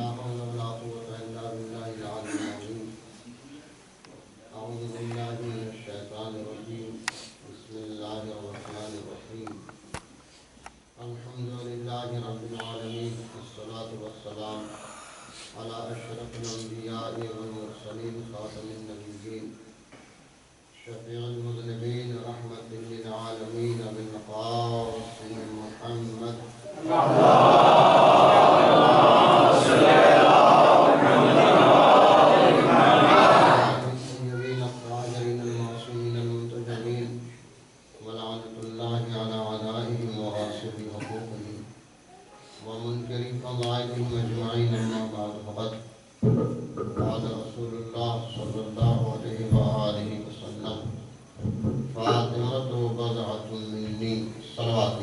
حول ولا قوة إلا بالله العلي العظيم. أعوذ بالله من الشيطان الرجيم. بسم الله الرحمن الرحيم. الحمد لله رب العالمين، والصلاة والسلام على أشرف الأنبياء والمرسلين، خاتم النبيين، شفيع المذنبين، رحمة للعالمين، بالقاسم محمد الطيبين الطاهرين المعصومين المنتجبين، ولعنة الله على أعدائهم وغاصب حقوقهم ومنكر فضائلهم أجمعين. أما بعد، فقد قال رسول الله صلى الله عليه وآله وسلم: فاطمة بضعة مني. صلوات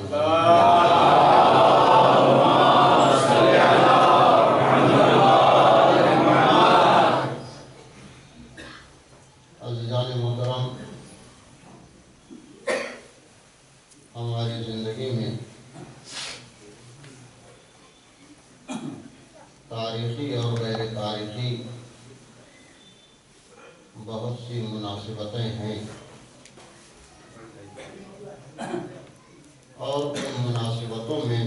عزیزان محترم، ہماری زندگی میں تاریخی اور غیر تاریخی بہت سی مناسبتیں ہیں، اور ان مناسبتوں میں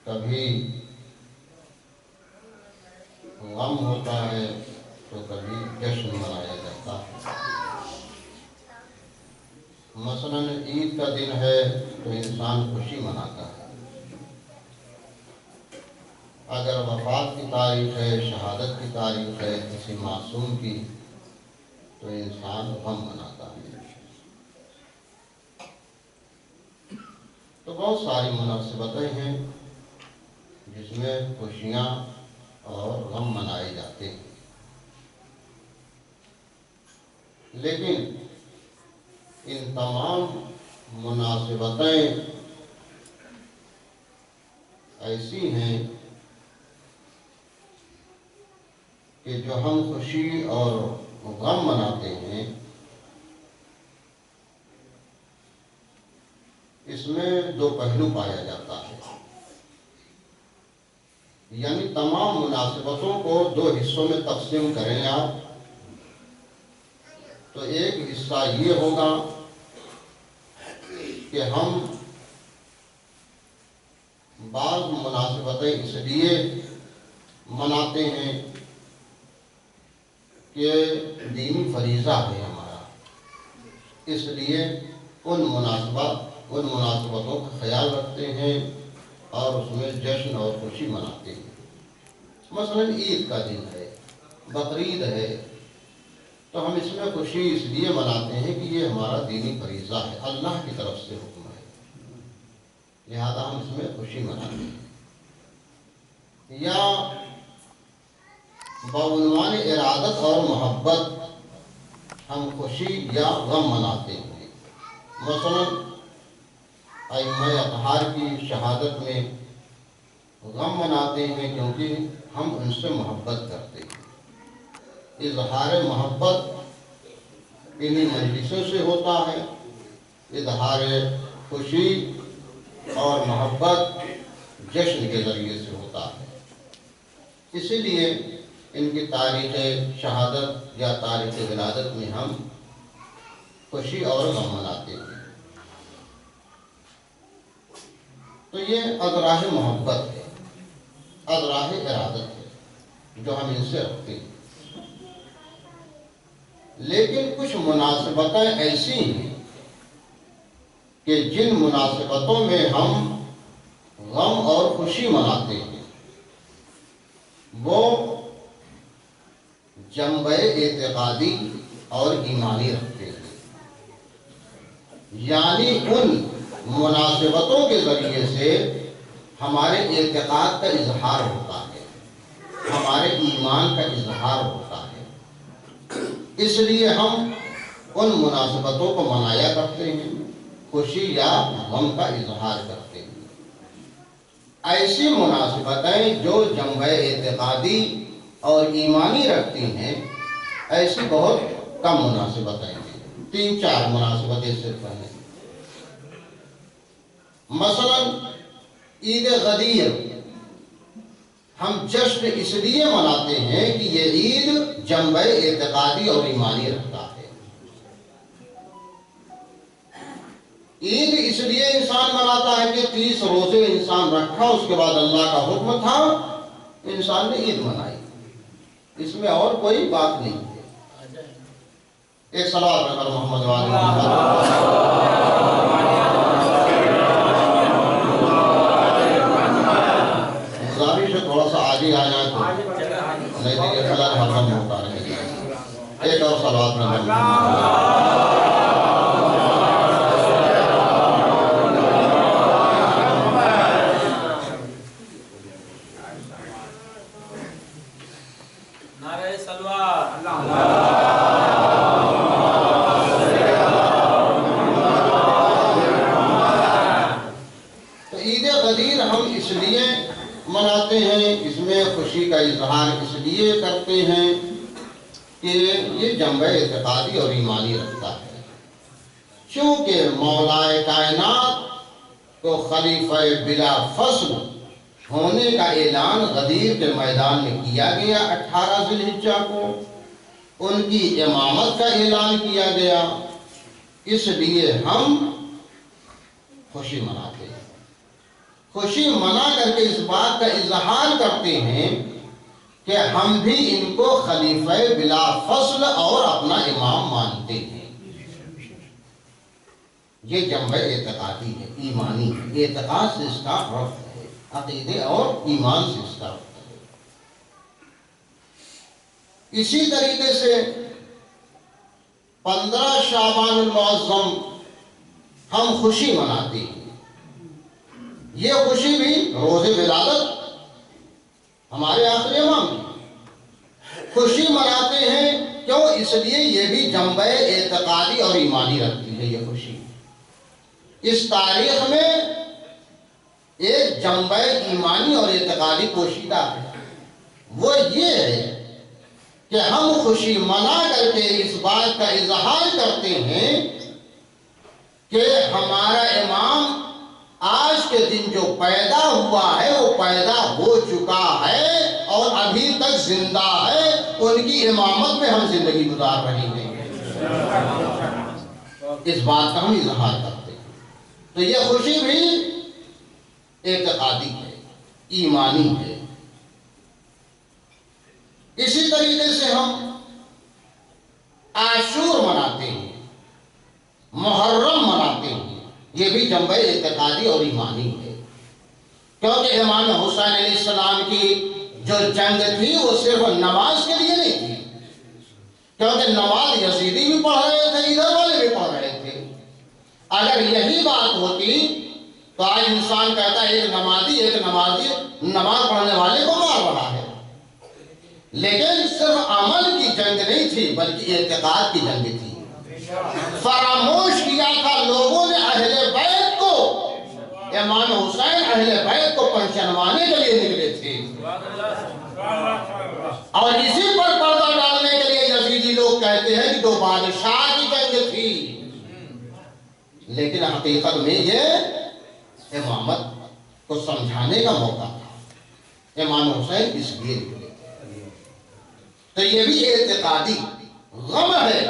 کبھی غم ہوتا ہے تو کبھی جشن منایا جاتا ہے۔ مثلاً عید کا دن ہے تو انسان خوشی مناتا ہے، اگر وفات کی تاریخ ہے، شہادت کی تاریخ ہے کسی معصوم کی، تو انسان غم مناتا ہے۔ تو بہت ساری مناسبتیں ہیں جس میں خوشیاں اور غم منائے جاتے ہیں، لیکن ان تمام مناسبتیں ایسی ہیں کہ جو ہم خوشی اور غم مناتے ہیں، اس میں دو پہلو پایا جاتا ہے۔ یعنی تمام مناسبتوں کو دو حصوں میں تقسیم کریں آپ تو ایک حصہ یہ ہوگا کہ ہم بعض مناسبتیں اس لیے مناتے ہیں کہ دینی فریضہ ہے ہمارا، اس لیے ان مناسبتوں کا خیال رکھتے ہیں اور اس میں جشن اور خوشی مناتے ہیں۔ مثلا عید کا دن ہے، بقرعید ہے، تو ہم اس میں خوشی اس لیے مناتے ہیں کہ یہ ہمارا دینی فریضہ ہے، اللہ کی طرف سے حکم ہے، لہذا ہم اس میں خوشی مناتے ہیں۔ یا بعنوان ارادت اور محبت ہم خوشی یا غم مناتے ہیں۔ مثلا ائمہ اطہار کی شہادت میں غم مناتے ہیں کیونکہ ہم ان سے محبت کرتے ہیں۔ اظہار محبت انہی مجلسوں سے ہوتا ہے، اظہار خوشی اور محبت جشن کے ذریعے سے ہوتا ہے۔ اسی لیے ان کی تاریخ شہادت یا تاریخ ولادت میں ہم خوشی اور غم مناتے ہیں۔ تو یہ اذراہ محبت ہے، اذراہ ارادت ہے جو ہم ان سے رکھتے ہیں۔ لیکن کچھ مناسبتیں ایسی ہیں کہ جن مناسبتوں میں ہم غم اور خوشی مناتے ہیں، وہ جنبہ اعتقادی اور ایمانی رکھتے ہیں۔ یعنی ان مناسبتوں کے ذریعے سے ہمارے اعتقاد کا اظہار ہوتا ہے، ہمارے ایمان کا اظہار ہوتا ہے، اس لیے ہم ان مناسبتوں کو منایا کرتے ہیں، خوشی یا غم کا اظہار کرتے ہیں۔ ایسی مناسبتیں جو جنبہ اعتقادی اور ایمانی رکھتی ہیں، ایسی بہت کم مناسبتیں ہیں، 3-4 مناسبتیں صرف ہیں۔ مثلا عید غدیر ہم جشن اس لیے مناتے ہیں کہ یہ عید جنبہ اعتقادی اور ایمانی رکھتا ہے۔ عید اس لیے انسان مناتا ہے کہ 30 روزے انسان رکھا، اس کے بعد اللہ کا حکم تھا، انسان نے عید منائی، اس میں اور کوئی بات نہیں ہے۔ ایک صلوات پڑھ محمد وآل محمد۔ گزارش ہے تھوڑا سا آگے آ جائے تو نہیں تو یہ فلال حرم ہوتا رہے گا۔ ایک اور صلوات پڑھ محمد۔ مناتے ہیں، اس میں خوشی کا اظہار اس لیے کرتے ہیں کہ یہ جنبہ اعتقادی اور ایمانی رکھتا ہے۔ چونکہ مولا کائنات کو خلیفہ بلا فصل ہونے کا اعلان غدیر کے میدان میں کیا گیا 18 ذی الحجہ کو، ان کی امامت کا اعلان کیا گیا، اس لیے ہم خوشی مناتے ہیں۔ خوشی منا کر کے اس بات کا اظہار کرتے ہیں کہ ہم بھی ان کو خلیفہ بلا فصل اور اپنا امام مانتے ہیں۔ یہ جنبہ اعتقادی ہے، ایمانی ہے، اعتقاد سے اس کا ربط ہے، عقیدے اور ایمان سے اس کا ربط ہے۔ اسی طریقے سے 15 شعبان المعظم ہم خوشی مناتے ہیں۔ یہ خوشی بھی روزے ولادت ہمارے آخری امام کی خوشی مناتے ہیں، کیوں؟ اس لیے یہ بھی جنبہ اعتقادی اور ایمانی رکھتی ہے۔ یہ خوشی اس تاریخ میں ایک جنبہ ایمانی اور اعتقادی پوشیدہ ہے، وہ یہ ہے کہ ہم خوشی منا کر کے اس بات کا اظہار کرتے ہیں کہ ہمارا امام آج کے دن جو پیدا ہوا ہے وہ پیدا ہو چکا ہے اور ابھی تک زندہ ہے، ان کی امامت میں ہم زندگی گزار رہے ہیں، اس بات کا ہم اظہار کرتے ہیں۔ تو یہ خوشی بھی اعتقادی ہے، ایمانی ہے۔ اسی طریقے سے ہم عاشور مناتے ہیں، محرم مناتے ہیں، یہ بھی جنبہ اعتقادی اور ایمانی ہے، کیونکہ امام حسین علیہ السلام کی جو جنگ تھی وہ صرف نماز کے لیے نہیں تھی، کیونکہ نماز یزیدی بھی پڑھ رہے تھے، ادھر والے بھی پڑھ رہے تھے۔ اگر یہی بات ہوتی تو آج انسان کہتا ہے ایک نمازی نماز پڑھنے والے کو مار رہا ہے، لیکن صرف عمل کی جنگ نہیں تھی بلکہ اعتقاد کی جنگ تھی۔ فراموش کیا تھا لوگوں نے اہل بیت کو، امام حسین اہل بیت کو پہچانوانے کے لیے نکلے تھے، اور اسی پر پردہ ڈالنے کے لیے یزیدی لوگ کہتے ہیں کہ 2 بادشاہ کی جنگ تھی، لیکن حقیقت میں یہ امامت کو سمجھانے کا موقع تھا۔ امام حسین اس لیے نکلے، تو یہ بھی اعتقادی غم ہے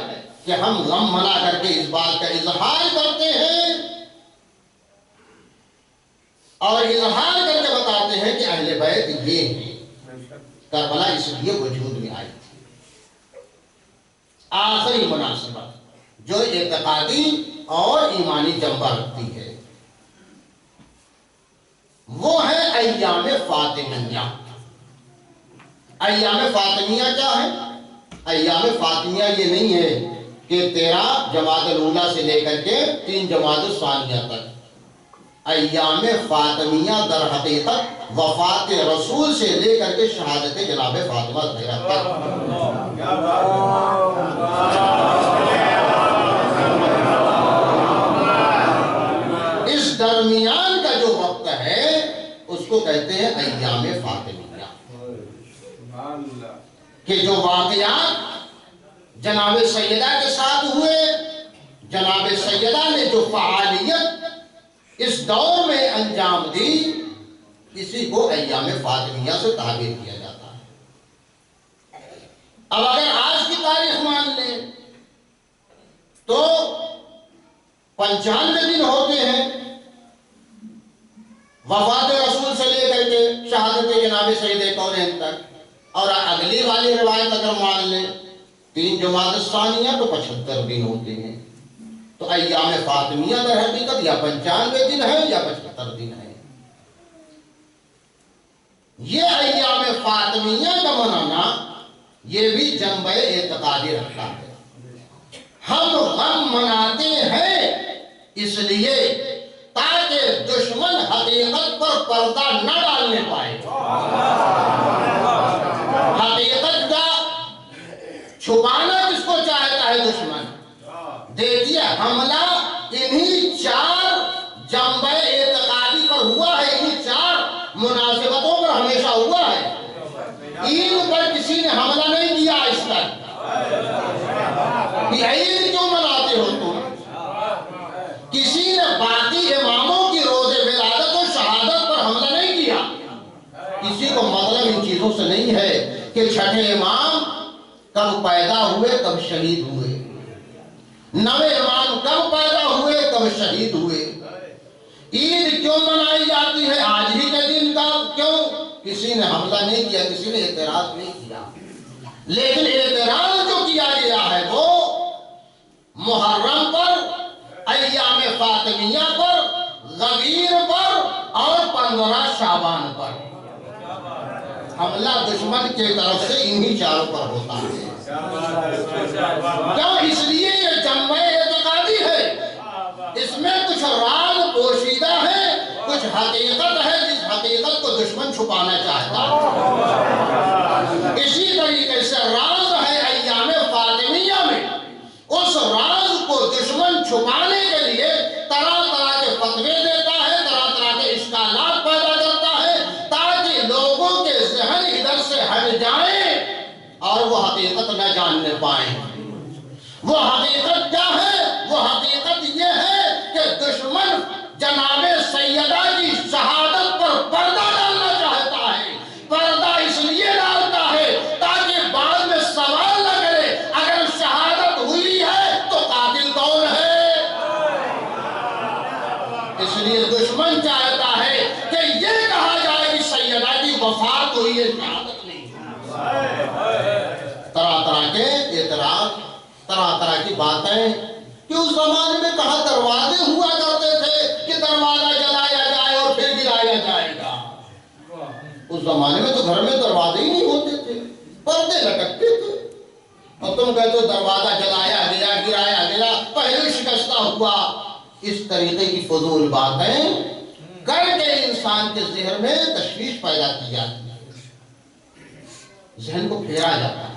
کہ ہم غم منا کر کے اس بات کا اظہار کرتے ہیں اور اظہار کر کے بتاتے ہیں کہ اہل بیت یہ ہیں، کربلا اس لیے وجود میں آئی تھی۔ آخری مناسبت جو اعتقادی اور ایمانی جنبہ رکھتی ہے وہ ہے ایام فاطمیہ۔ ایام فاطمیہ کیا ہے؟ ایام فاطمیہ یہ نہیں ہے کہ 13 جمادی الاولیٰ سے لے کر کے 3 جمادی الثانیہ تک۔ ایام فاطمیہ در حقیقت وفات رسول سے لے کر کے شہادت جناب فاطمہ زہرا تک۔ اس درمیان کا جو وقت ہے اس کو کہتے ہیں ایام فاطمیہ، کہ جو واقعات جناب سیدہ کے ساتھ ہوئے، جناب سیدہ نے جو فعالیت اس دور میں انجام دی، اسی کو ایام فاطمیہ سے تعبیر کیا جاتا ہے۔ اب اگر آج کی تاریخ مان لیں تو 95 دن ہوتے ہیں وفات رسول سے لے کر کے شہادت جناب سید کونین تک، اور اگلی والی روایت اگر مان لیں 3 جمادی الثانیہ تو 75 دن ہوتے ہیں۔ تو ایام فاطمیہ در حقیقت یا 95 دن ہے یا 75 دن ہے۔ یہ ایام فاطمیہ کا منانا یہ بھی جنبہ اعتقادی رکھتا ہے۔ ہم غم مناتے ہیں اس لیے تاکہ دشمن حقیقت پر پردہ نہ ڈالنے پائے، حقیقت کا چھپانا کس کو چاہتا ہے دشمن۔ دیکھیے حملہ انہی 4 جنبہ اعتقادی پر ہوا ہے، انہی 4 مناسبتوں پر ہمیشہ ہوا ہے۔ عید پر کسی نے حملہ نہیں کیا اس تک کہ عید کیوں مناتے ہو تم۔ کسی نے باقی اماموں کی روز ولادت و شہادت پر حملہ نہیں کیا۔ کسی کو مطلب ان چیزوں سے نہیں ہے کہ چھٹے امام کب پیدا ہوئے کب شہید ہوئے، نوے امام کب پیدا ہوئے کب شہید ہوئے۔ عید کیوں منائی جاتی ہے آج ہی کے دن کا، کیوں؟ کسی نے حملہ نہیں کیا، کسی نے اعتراض نہیں کیا، لیکن اعتراض جو کیا گیا ہے وہ محرم پر، ایام فاطمیہ پر، غدیر پر اور 15 شعبان پر۔ حملہ دشمن کے طرف سے انہی 4 پر ہوتا ہے۔ کیوں؟ اس لیے یہ جنبہ اعتقادی ہے، اس میں کچھ راز پوشیدہ ہے، کچھ حقیقت ہے جس حقیقت کو دشمن چھپانا چاہتا ہے۔ اسی طریقے سے راز ہے ایام فاطمیہ میں، اس راز کو دشمن چھپانے کے لیے طرح طرح کے فتوے دیتا ہے، طرح طرح کے اشکالات پیدا کرتا ہے تاکہ لوگوں کے ذہن ادھر سے ہٹ جائیں اور وہ حقیقت نہ جاننے پائیں۔ وہ حقیقت کیا ہے؟ وہ حقیقت یہ ہے کہ دشمن جناب سیدہ کی شہادت پر پردہ ڈالنا چاہتا ہے۔ پردہ اس لیے ڈالتا ہے تاکہ بعد میں سوال نہ کرے اگر شہادت ہوئی ہے تو قاتل کون ہے۔ اس لیے دشمن چاہتا ہے کہ یہ کہا جائے کہ سیدہ کی وفات ہوئی ہے، شہادت نہیں۔ طرح طرح کے اعتراض، طرح طرح کی باتیں کہ اس زمانے میں کہاں دروازے ہوا کرتے تھے کہ دروازہ جلایا جائے اور پھر گرایا جائے گا۔ اس زمانے میں تو گھر میں دروازے ہی نہیں ہوتے تھے، پردے لٹکتے تھے، اور تم کہتے ہو دروازہ جلایا گیا، گرایا گیا، پہلے شکستہ ہوا۔ اس طریقے کی فضول باتیں کر کے انسان کے ذہن میں تشویش پیدا کی جاتی ہے، ذہن کو پھیرا جاتا ہے۔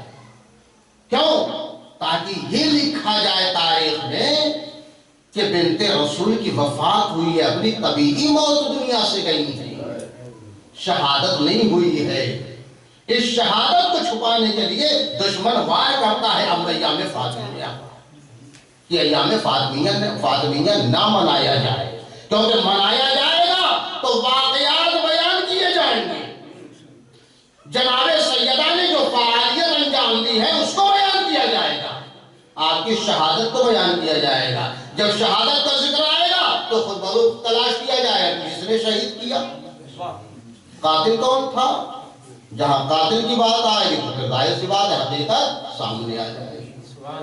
کیوں؟ تاکہ یہ لکھا جائے تاریخ میں کہ بنت رسول کی وفات ہوئی ہے، اپنی طبیعی موت دنیا سے گئی ہے، شہادت نہیں ہوئی ہے۔ اس شہادت کو چھپانے کے لیے دشمن وار کرتا ہے اب ایام فاطمیہ کہ ایام فاطمیہ نہ منایا جائے، کیونکہ منایا جائے گا تو واقعات بیان کیے جائیں گے، جناب سیدہ نے جو فعالیت انجام دی ہے اس کو بیان کیا جائے گا، آپ کی شہادت کو بیان کیا جائے گا۔ جب شہادت کا ذکر آئے گا تو خود بخود تلاش کیا جائے گا جس نے شہید کیا، قاتل کون تھا۔ جہاں قاتل کی بات آئے گی تو پھر ظاہر سی بات ہے حقیقت سامنے آ جائے گی۔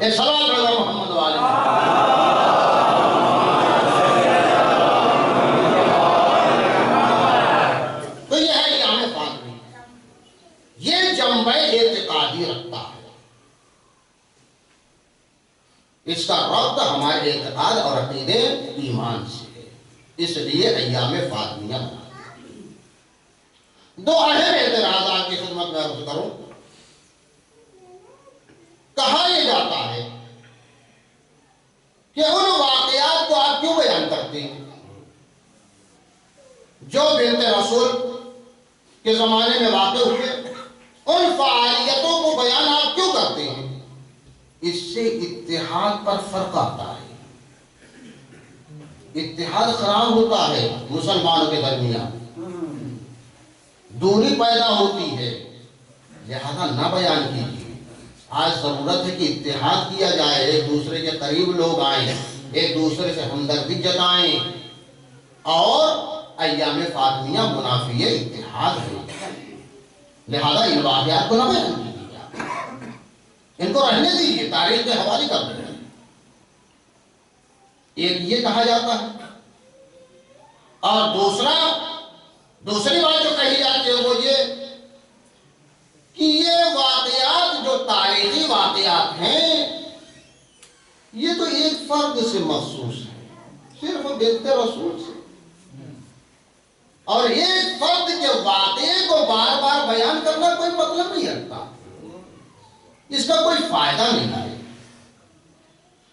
اے سلام علیہ محمد والے۔ تو یہ ہے ایام فاطمیہ، یہ جنبہ اعتقادی رکھتا ہے، اس کا ربط ہمارے اعتقاد اور عقیدے ایمان سے ہے، اس لیے ایام فاطمیہ مناتے ہیں۔ 2 اہم اعتراضات کی خدمت میں عرض کروں۔ کہا یہ جاتا ہے کہ ان واقعات کو آپ کیوں بیان کرتے ہیں جو بنت رسول کے زمانے میں واقع ہوئے، ان فعالیتوں کو بیان آپ کیوں کرتے ہیں؟ اس سے اتحاد پر فرق آتا ہے، اتحاد خراب ہوتا ہے مسلمانوں کے درمیان۔ دوری پیدا ہوتی ہے، لہذا نہ بیان کیجیے۔ آج ضرورت ہے کہ اتحاد کیا جائے، ایک دوسرے کے قریب لوگ آئیں، ایک دوسرے سے ہمدردی جتائیں، اور ایام فاطمیہ منافی اتحاد ہے، لہذا ان واقعات کو نہ بیان کیجیے، ان کو رہنے دیجیے، تاریخ کے حوالے کر دیں۔ ایک یہ کہا جاتا ہے، اور دوسری بات جو کہی جاتی ہے وہ یہ کہ یہ واقعات جو تاریخی واقعات ہیں یہ تو ایک فرد سے مخصوص ہے، صرف بنت رسول سے، اور ایک فرد کے واقعے کو بار بار بیان کرنا کوئی مطلب نہیں رکھتا، اس کا کوئی فائدہ نہیں ہے،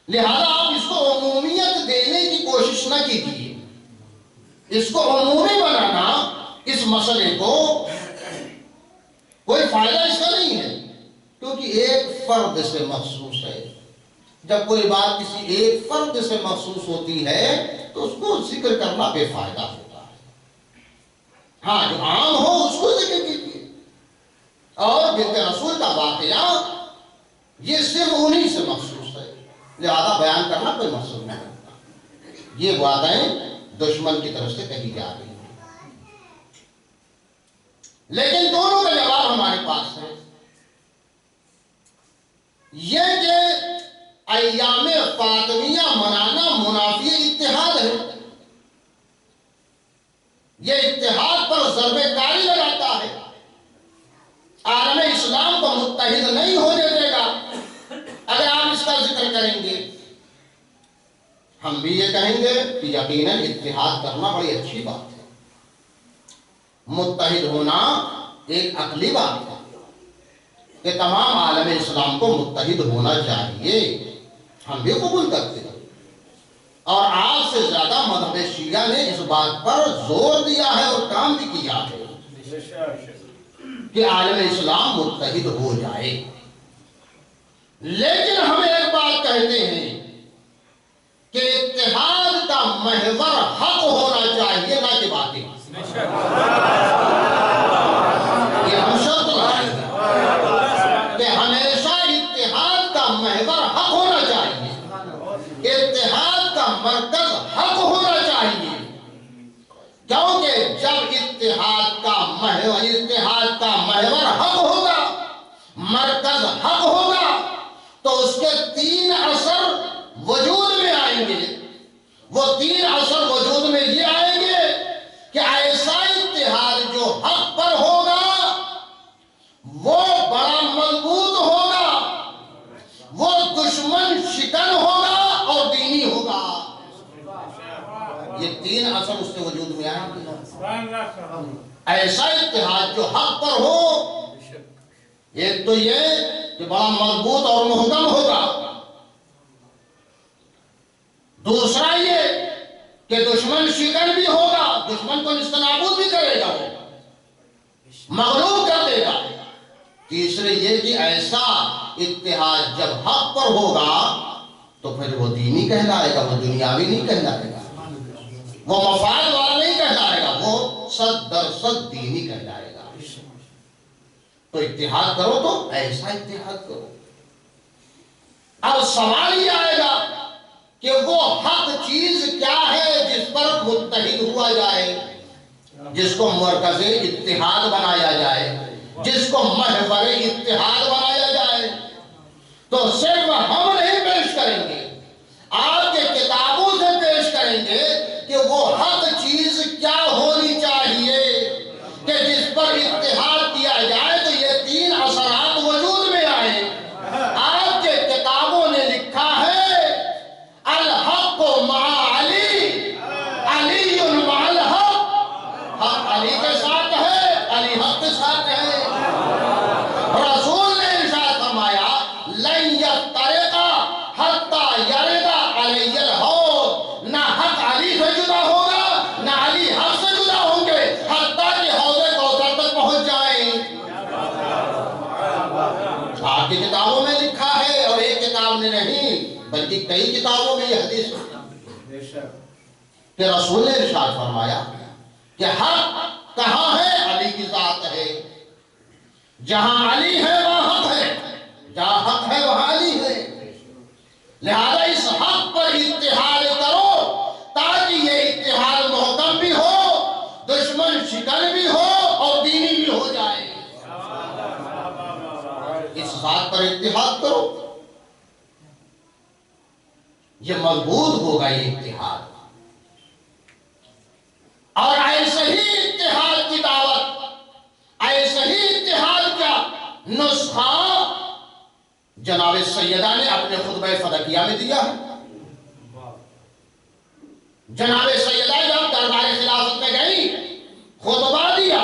لہذا آپ اس کو عمومیت دینے کی کوشش نہ کیجیے، اس کو عمومی بنانا، اس مسئلے کو کوئی فائدہ اس کا نہیں ہے، کیونکہ ایک فرد سے مخصوص ہے۔ جب کوئی بات کسی ایک فرد سے مخصوص ہوتی ہے تو اس کو ذکر کرنا بے فائدہ ہوتا ہے۔ ہاں، جو عام ہو اس کو ذکر کیجیے، اور بنت رسول کا واقعہ یہ صرف انہی سے مخصوص ہے، لہذا بیان کرنا کوئی مقصود نہیں ہوتا۔ یہ باتیں دشمن کی طرف سے کہی جا رہی ہیں، لیکن دونوں کا جواب ہمارے پاس ہے، یہ کہ ایام فاطمیہ منانا منافی اتحاد ہے، یہ اتحاد پر ضرب کاری لگاتا ہے، عالم اسلام کو متحد نہیں ہونے دے گا اگر آپ اس کا ذکر کریں گے۔ ہم بھی یہ کہیں گے کہ یقیناً اتحاد کرنا بڑی اچھی بات ہے، متحد ہونا ایک عقلی بات ہے کہ تمام عالم اسلام کو متحد ہونا چاہیے، ہم بھی قبول کرتے ہیں، اور آج سے زیادہ مذہب شیعہ نے اس بات پر زور دیا ہے اور کام بھی کیا ہے کہ عالم اسلام متحد ہو جائے، لیکن ہم ایک بات کہتے ہیں کہ اتحاد کا محور حق ہونا چاہیے، نہ کہ باطل۔ یہ ہم شرط لائیں کہ ہمیشہ اتحاد کا محور حق ہونا چاہیے، اتحاد کا مرکز حق ہونا چاہیے، کیونکہ جب اتحاد کا محور حق ہوگا، مرکز حق ہوگا، تو اس کے تین اثر وجود میں آئیں گے۔ وہ تین اثر وجود میں یہ آئیں گے کہ ایسا اتحاد جو حق پر ہوگا وہ بڑا مضبوط ہوگا، وہ دشمن شکن ہوگا اور دینی ہوگا۔ یہ تین اثر اس کے وجود میں آئیں گے۔ ایسا اتحاد جو حق پر ہو، ایک تو یہ کہ بڑا مضبوط اور محکم ہوگا، دوسرا یہ کہ دشمن شکن بھی ہوگا، دشمن کو نستنابود بھی کرے گا، وہ مغلوب کر دے گا، تیسرے یہ کہ ایسا اتحاد جب حق پر ہوگا تو پھر وہ دینی کہلائے گا، وہ دنیاوی نہیں کہلائے گا، وہ مفاد والا نہیں کہلائے گا، وہ صد در صد دینی کہلائے گا۔ تو اتحاد کرو تو ایسا اتحاد کرو۔ اب سوال یہ آئے گا کہ وہ حق چیز کیا ہے جس پر متحد ہوا جائے، جس کو مرکز اتحاد بنایا جائے، جس کو محور اتحاد بنایا جائے۔ تو صرف ہم نہیں پیش کریں گے، آپ کے کتابوں سے پیش کریں گے کہ وہ حق چیز کیا ہونی چاہیے کہ جس پر اتحاد کیا جائے تو یہ تین اثرات وجود میں آئے۔ آپ کے کتابوں نے لکھا ہے الحق مع علی، علی مع الحق، حق علی کے ساتھ ہے، علی حق کے ساتھ ہے۔ رسول نے ارشاد فرمایا لن یفترقا حتی یرد علی الحوض، نہ حق علی سے جدا ہوگا نہ علی حق سے جدا ہوں گے حتیٰ کہ حوض کوثر تک پہنچ جائیں۔ آپ کی کتابوں میں لکھا ہے، اور ایک کتاب نے نہیں بلکہ کئی کتابوں میں یہ حدیث کہ رسول نے ارشاد فرمایا کہ حق کہاں ہے؟ علی کی ذات جہاں علی ہے وہاں حق ہے، جہاں حق ہے وہاں علی ہے، لہذا اس حق پر اتحاد کرو تاکہ یہ اتحاد محکم بھی ہو، دشمن شکن بھی ہو اور دینی بھی ہو جائے۔ اس بات پر اتحاد کرو، یہ مضبوط ہوگا یہ اتحاد۔ اور ایسے ہی اتحاد کی دعوت، ایسے ہی اتحاد کا نسخہ جناب سیدہ نے اپنے خطبہ فدقیہ میں دیا ہے۔ جناب سیدہ جب دربار خلافت میں گئی، خطبہ دیا،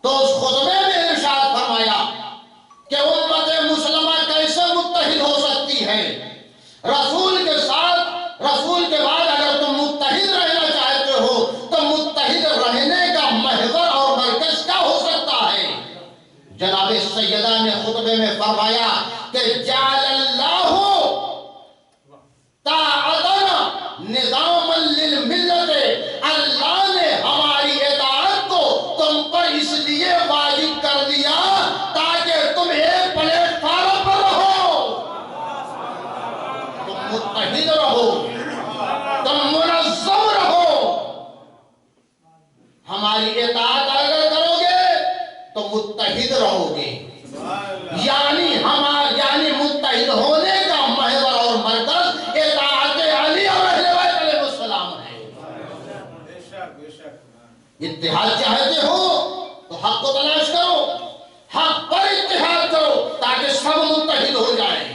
تو اس خطبے میں ارشاد فرمایا کہ امت مسلمہ کیسے متحد ہو سکتی ہے؟ رسول کے ساتھ، رسول کے بعد اگر تم متحد رہنا چاہتے ہو تو متحد رہنے کا محور اور مرکز کیا ہو سکتا ہے؟ جناب سیدہ نے خطبے میں فرمایا کہ جعل اللہ طاعتنا نظاما للملت، اللہ نے ہماری اطاعت کو تم پر اس لیے واجب کر دیا تاکہ تم ایک پلیٹ فارم پر رہو، تم متحد رہو، تم منظم رہو۔ ہماری اطاعت اگر کرو گے تو متحد رہو گے، یعنی متحد ہونے کا محور اور مرکز اطاعت علی اور اہل بیت علیہ السلام ہے۔ اتحاد چاہتے ہو تو حق کو تلاش کرو، حق پر اتحاد کرو تاکہ سب متحد ہو جائیں۔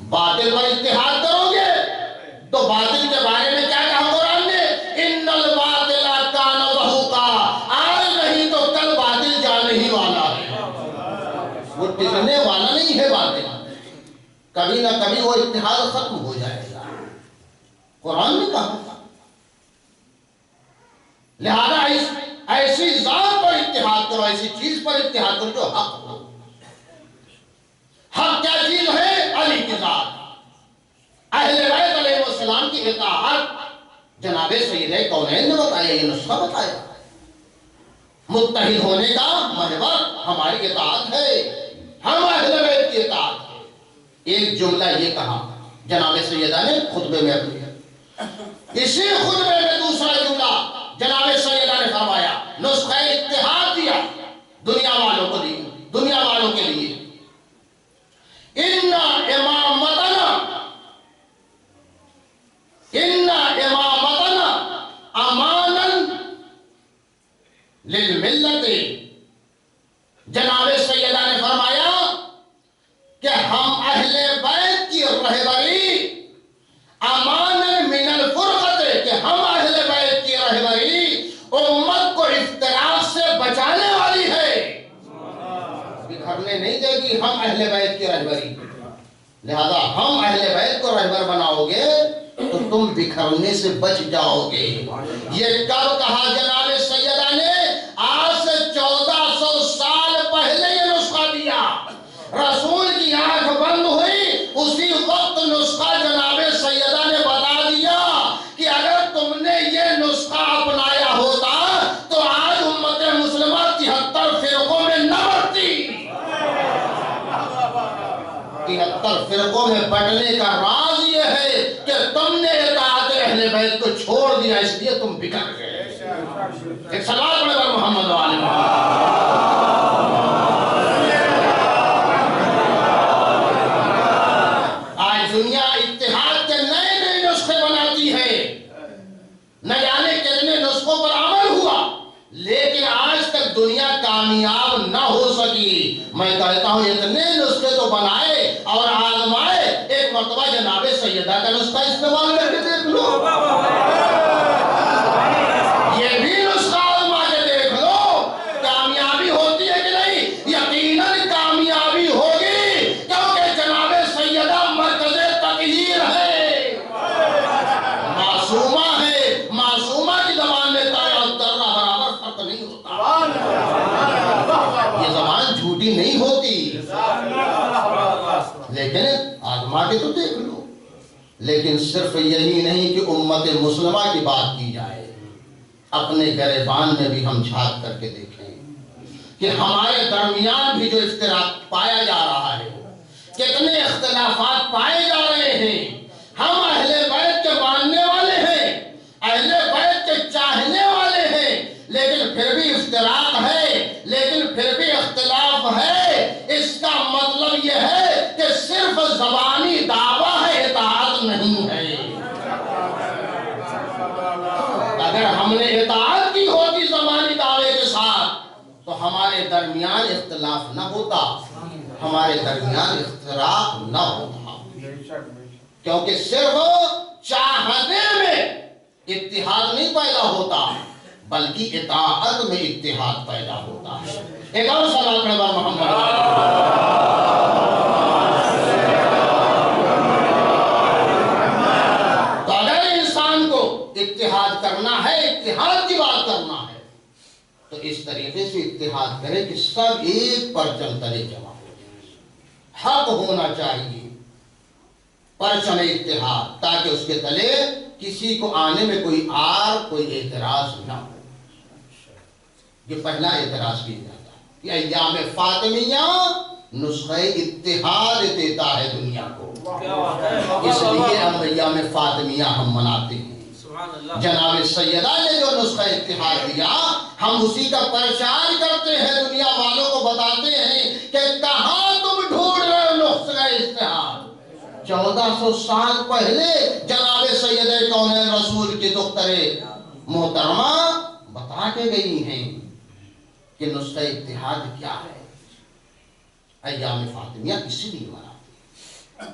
باطل پر اتحاد کرو گے تو باطل کے بارے میں کیا کہا قرآن نے؟ ان الباطل کان زہوقا، آج نہیں تو کل باطل جانے ہی والا ہے، وہ ٹکنے والا نہیں ہے باطل، کبھی نہ کبھی وہ اتحاد ختم ہو جائے گا، قرآن نے کہا۔ لہذا ایسی ذات پر اتحاد کرو، ایسی چیز پر اتحاد کرو جو حق ہو۔ حق کیا چیز ہے؟ علی کی ذات، اہل بیت علیہ السلام کی اطاعت۔ جناب سید کونین نے بتایا، یہ نسخہ بتایا، متحد ہونے کا محور ہماری اطاعت ہے، ہم اہل بیت کی اطاعت ہے۔ ایک جملہ یہ کہا جناب سیدہ نے خطبے میں اپنے، اسی خطبے میں دوسرا جملہ جناب سیدہ نے فرمایا، نسخہ اتحاد دیا دنیا والوں کو لیے، دنیا والوں کے لیے۔ ان امامتنا امانا للملت، جناب سیدہ نے فرمایا کہ ہم اہل بیت کی رہبری امانا من الفرقت، کہ ہم اہل بیت کی رہبری امت کو افتراق سے بچانے والی ہے، بکھرنے نہیں دے گی ہم اہل بیت کی رہبری۔ لہذا ہم اہل بیت کو رہبر بناؤ گے تو تم بکھرنے سے بچ جاؤ گے۔ یہ کب کہا جناب سیدہ نے؟ آج سے 1400 سال پہلے یہ نسخہ دیا، رسول کی آنکھ بند ہوئی، اسی وقت نسخہ جناب سیدہ نے بتا دیا کہ اگر تم نے یہ نسخہ اپنایا ہوتا تو آج امت مسلمہ 73 فرقوں میں نہ بٹتی۔ 73 فرقوں میں بٹنے کا راز یہ ہے کہ تم نے اطاعت اہل بیت کو چھوڑ دیا، اس لیے تم بکھر گئے۔ ایک صلوات پڑھیں بر محمد و آل محمد۔ آج دنیا اتحاد کے نئے نئے نسخے بناتی ہے، نہ جانے کتنے نسخوں پر عمل ہوا، لیکن آج تک دنیا کامیاب نہ ہو سکی۔ میں کہتا ہوں اتنے نسخے تو بنائے اور آزمائے، ایک مرتبہ جناب سیدہ کا نسخہ استعمال کر کے دیکھ لو، یہ بھی نسخہ آزما کے دیکھ لو، کامیابی ہوتی ہے کہ نہیں؟ یقیناً کامیابی ہوگی، کیونکہ جناب سیدہ مرکز تغییر ہے، معصومہ ہے، معصومہ کی زبان میں ذرہ برابر فرق نہیں ہوتا، یہ زبان جھوٹی نہیں ہوتی، لیکن آزما کے تو دیکھ لو۔ لیکن صرف یہی نہیں کہ امت مسلمہ کی بات کی جائے، اپنے گریبان میں بھی ہم جھانک کر کے دیکھیں، کہ ہمارے درمیان بھی جو اختلاف پایا جا رہا ہے، کتنے اختلافات پائے جا رہے ہیں، ہم اہل بیت کے ماننے والے ہیں، اہل بیت کے چاہنے والے ہیں، لیکن پھر بھی اختلاف ہے، لیکن پھر بھی اختلاف ہے، اس کا مطلب یہ ہے کہ صرف زبانی دعویٰ ہے، اطاعت نہیں ہے۔ اگر ہم نے اطاعت کی ہوتی زبانی دعوے کے ساتھ تو ہمارے درمیان اختلاف نہ ہوتا، ہمارے درمیان اختلاف نہ ہوتا، کیونکہ صرف چاہنے میں اتحاد نہیں پیدا ہوتا بلکہ اطاعت میں اتحاد پیدا ہوتا ہے۔ ایک اور صلاۃ پڑھیں محمد۔ تو اگر انسان کو اتحاد کرنا ہے، اتحاد کی بات کرنا ہے، تو اس طریقے سے اتحاد کرے کہ سب ایک پرچم تلے جمع ہو جائے، حق ہونا چاہیے پرچم اتحاد، تاکہ اس کے تلے کسی کو آنے میں کوئی آر، کوئی اعتراض نہ ہو۔ یہ پہلا اعتراض کیا جاتا ہے کہ ایام فاطمیہ نسخہ اتحاد دیتا ہے دنیا کو، اس لیے ہم ایام فاطمیہ ہم مناتے ہیں۔ جناب سیدہ نے جو نسخہ اتحاد دیا، ہم اسی کا پرچار کرتے ہیں، دنیا والوں کو بتاتے ہیں کہ کہاں تم ڈھونڈ رہے ہو نسخہ اتحاد۔ 1400 سال پہلے جناب سیدہ کونین رسول کی دختر محترمہ بتا کے گئی ہیں کہ نسخہ اتحاد کیا ہے، ایام فاطمیہ اسی لیے مناتے ہیں۔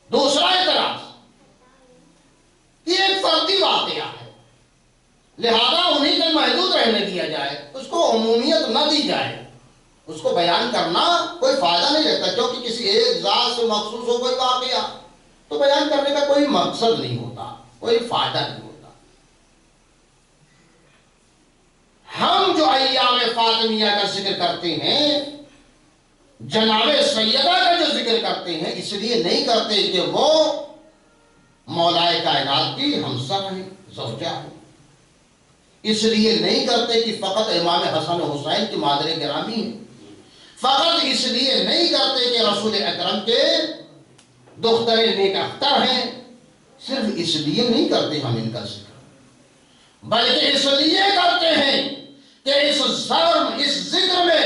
دوسرا اعتراض، یہ ایک فردی واقعہ ہے، لہذا انہیں تک محدود رہنے دیا جائے، اس کو عمومیت نہ دی جائے، اس کو بیان کرنا کوئی فائدہ نہیں رہتا، کیونکہ کسی ایک ذات سے مخصوص ہو کوئی واقعہ تو بیان کرنے کا کوئی مقصد نہیں ہوتا، کوئی فائدہ نہیں ہوتا۔ ہم جو ایام فاطمیہ کا ذکر کرتے ہیں، جناب سیدہ کا جو ذکر کرتے ہیں، اس لیے نہیں کرتے کہ وہ مولائے کائنات کی ہمسر ہیں، زوجہ ہیں، اس لیے نہیں کرتے کہ فقط امام حسن و حسین کی مادر گرامی ہیں، فقط اس لیے نہیں کرتے کہ رسول اکرم کے دختر نیک اختر ہیں، صرف اس لیے نہیں کرتے ہم ان کا ذکر، بلکہ اس لیے کرتے ہیں کہ اس ذکر میں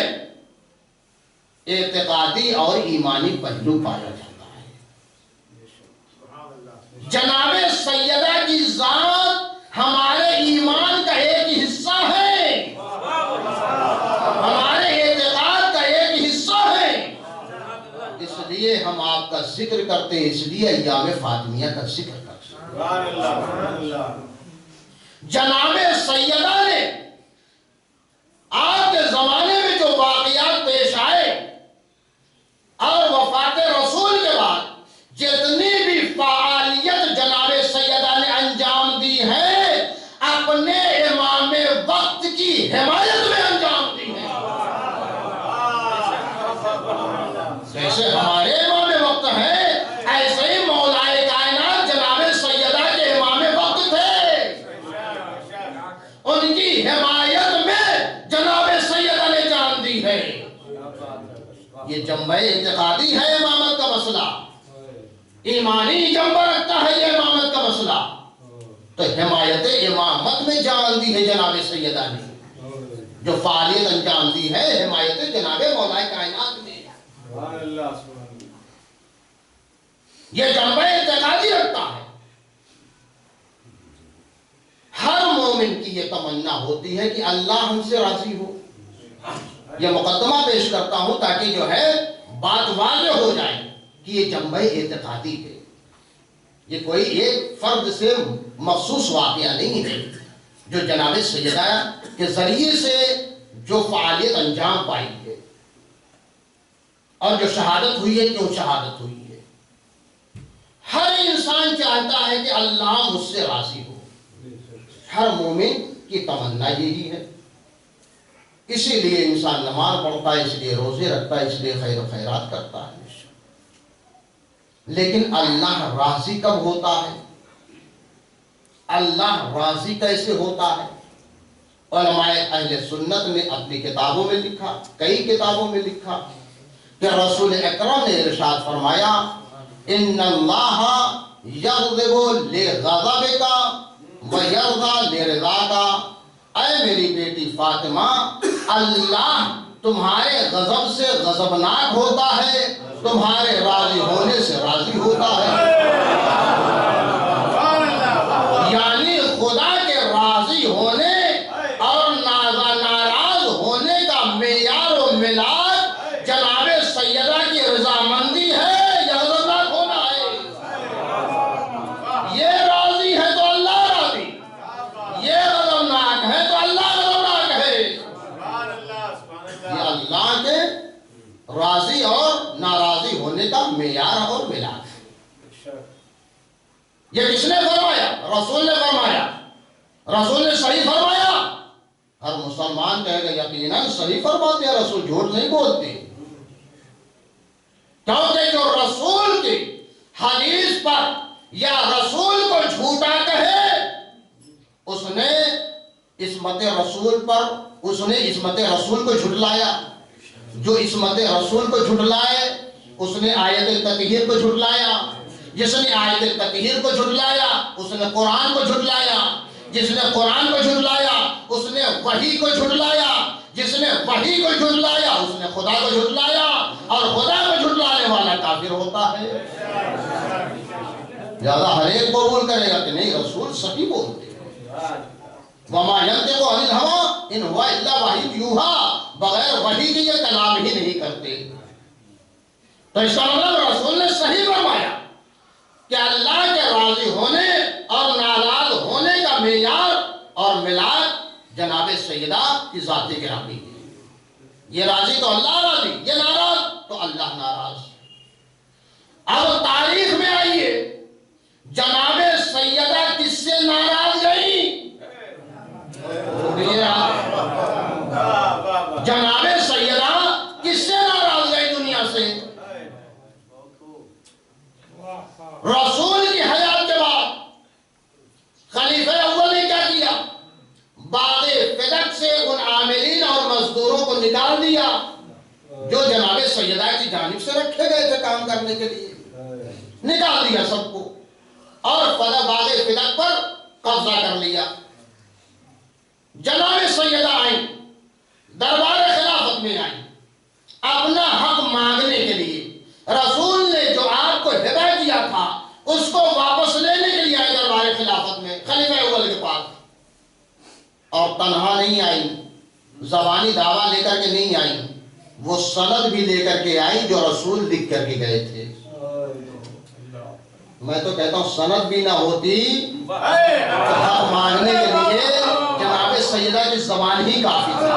اعتقادی اور ایمانی پہلو پایا جاتا ہے۔ جناب سیدہ کی ذات ہمارے ایمان کا ایک حصہ ہے، ہمارے اعتقاد کا ایک حصہ ہے، اس لیے ہم آپ کا ذکر کرتے ہیں، اس لیے ایام فاطمیہ کا ذکر کرتے ہیں۔ جناب سیدہ نے آپ کے زمانے میں جو واقعات پیش آئے اور وفات رسول کے بعد جتنی بھی فعالیت جناب سیدہ نے انجام دی ہے، اپنے امام وقت کی حمایت میں انجام دی ہے۔ جیسے ہمارے امام وقت ہیں، ایسے ہی مولائے کائنات جناب سیدہ کے امام وقت تھے، ان کی حمایت میں جناب سیدہ نے جان دی ہے۔ یہ جنبہ اعتقادی ہے امامت کا مسئلہ، ایمانی جنبہ رکھتا ہے یہ امامت کا مسئلہ، تو حمایت امامت میں جان دی ہے جناب سیدہ نے، جو فعالیت انجام دی ہے حمایت جناب مولا کائنات میں، یہ جنبہ اعتقادی رکھتا ہے۔ ہر مومن کی یہ تمنا ہوتی ہے کہ اللہ ہم سے راضی ہو۔ یہ مقدمہ پیش کرتا ہوں تاکہ جو ہے بات واضح ہو جائے کہ یہ جنبہ اعتقادی ہے، یہ کوئی ایک فرد سے مخصوص واقعہ نہیں ہے، جو جناب سیدہ کے ذریعے سے جو فعالیت انجام پائی ہے اور جو شہادت ہوئی ہے، کیوں شہادت ہوئی ہے۔ ہر انسان چاہتا ہے کہ اللہ مجھ سے راضی ہو، ہر مومن کی تمنا یہی ہے، اسی لیے انسان نماز پڑھتا ہے، اس لیے روزے رکھتا ہے، اس لیے خیر و خیرات کرتا ہے۔ لیکن اللہ راضی کب ہوتا ہے؟ اللہ راضی کیسے ہوتا ہے؟ علماء اہل سنت نے اپنی کتابوں میں لکھا، کئی کتابوں میں لکھا کہ رسول اکرم نے ارشاد فرمایا ان اللہ یغضب لغضبک ویرضی لرضاک، اے میری بیٹی فاطمہ، اللہ تمہارے غضب سے غضبناک ہوتا ہے، تمہارے راضی ہونے سے راضی ہوتا ہے۔ یعنی خدا کے راضی ہونے اور ناراض ہونے کا معیار و ملاک جناب سیدہ کی رضامندی ہے یا غضبناک ہونا ہے۔ یہ راضی ہے تو اللہ راضی، یہ غضبناک ہے تو اللہ غضبناک ہے۔ یہ اللہ کے راضی اور ناراضی ہونے کا معیار اور ملاک ہے۔ یہ کس نے فرمایا؟ رسول نے فرمایا۔ رسول نے صحیح فرمایا، ہر مسلمان کہے گا یقیناً صحیح فرماتے ہیں، رسول جھوٹ نہیں بولتے، کیونکہ جو رسول کی حدیث پر یا رسول کو جھوٹا کہے اس نے عصمت رسول پر، اس نے عصمت رسول کو جھٹلایا۔ جو عصمت رسول کو جھٹلائے اس نے آیت التطہیر کو جھٹلایا، جس نے آیت التطہیر کو جھٹلایا اس نے قرآن کو جھٹلایا، جس نے قرآن کو جھٹلایا اس نے وحی کو جھٹلایا، جس نے وحی کو جھٹلایا اس نے خدا کو جھٹلایا، اور خدا کو جھٹلانے والا کافر ہوتا ہے۔ لہذا ہر ایک قبول کرے گا کہ نہیں رسول صحیح بولتے ہیں۔ وَمَا يَنْطِقُ عَنِ الْهَوَىٰ إِنْ هُوَ إِلَّا وَحْيٌ يُوحَىٰ، بغیر وحی کے یہ کلام ہی نہیں کرتے۔ تو اس کا مطلب رسول نے صحیح فرمایا کہ اللہ کے راضی ہونے اور ناراض ہونے کا معیار اور ملاک جناب سیدہ کی ذات گرامی ہے۔ یہ راضی تو اللہ راضی، یہ ناراض تو اللہ ناراض۔ اب تاریخ میں آئیے، جناب سیدہ کس سے ناراض گئی؟ جناب سیدہ کس سے ناراض گئی دنیا سے؟ رسول کی حیات کے بعد خلیفہ اول نے کیا کیا؟ باغ فدق سے ان عاملین اور مزدوروں کو نکال دیا جو جناب سیدہ کی جانب سے رکھے گئے تھے کام کرنے کے لیے، نکال دیا سب کو، اور باغ فدق پر قبضہ کر لیا۔ جناب سیدہ آئیں، دربار خلافت میں آئیں، اپنا حق مانگنے کے لیے۔ رسول نے جو آپ کو ہدایت کیا تھا اس کو واپس لینے کے لیے آئی دربار خلافت میں خلیفہ اول کے پاس، اور تنہا نہیں آئی، زبانی دعویٰ لے کر کے نہیں آئی، وہ سند بھی لے کر کے آئی جو رسول لکھ کر کے گئے تھے۔ میں تو کہتا ہوں سند بھی نہ ہوتی تو حق مانگنے کے لیے جناب سیدہ کی زبان ہی کافی تھی،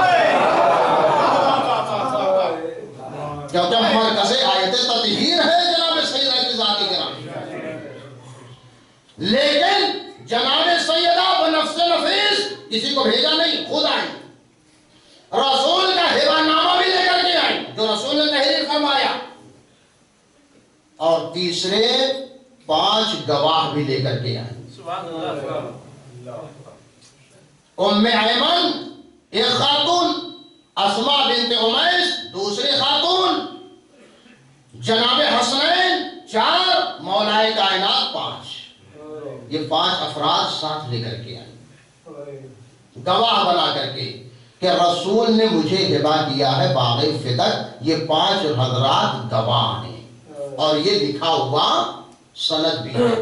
کیونکہ مرکز آیت تطہیر ہے جناب سیدہ کی ذات گرامی۔ لیکن جناب سیدہ بنفس نفیس کسی کو بھیجا نہیں، خود آئی، رسول کا ہبہ نامہ بھی لے کر کے آئی جو رسول نے تحریر فرمایا، اور تیسرے 5 گواہ بھی لے کر کے آئی۔ ام ایمن ایک خاتون، اسماء بنت امیس دوسری خاتون، جناب حسنین 4، مولائے کائنات 5۔ یہ 5 افراد ساتھ لے کر کے آئے گواہ بنا کر کے کہ رسول نے مجھے ہبہ کیا ہے باغ فدق، یہ 5 حضرات گواہ ہیں، اور یہ لکھا ہوا سند بھی ہے۔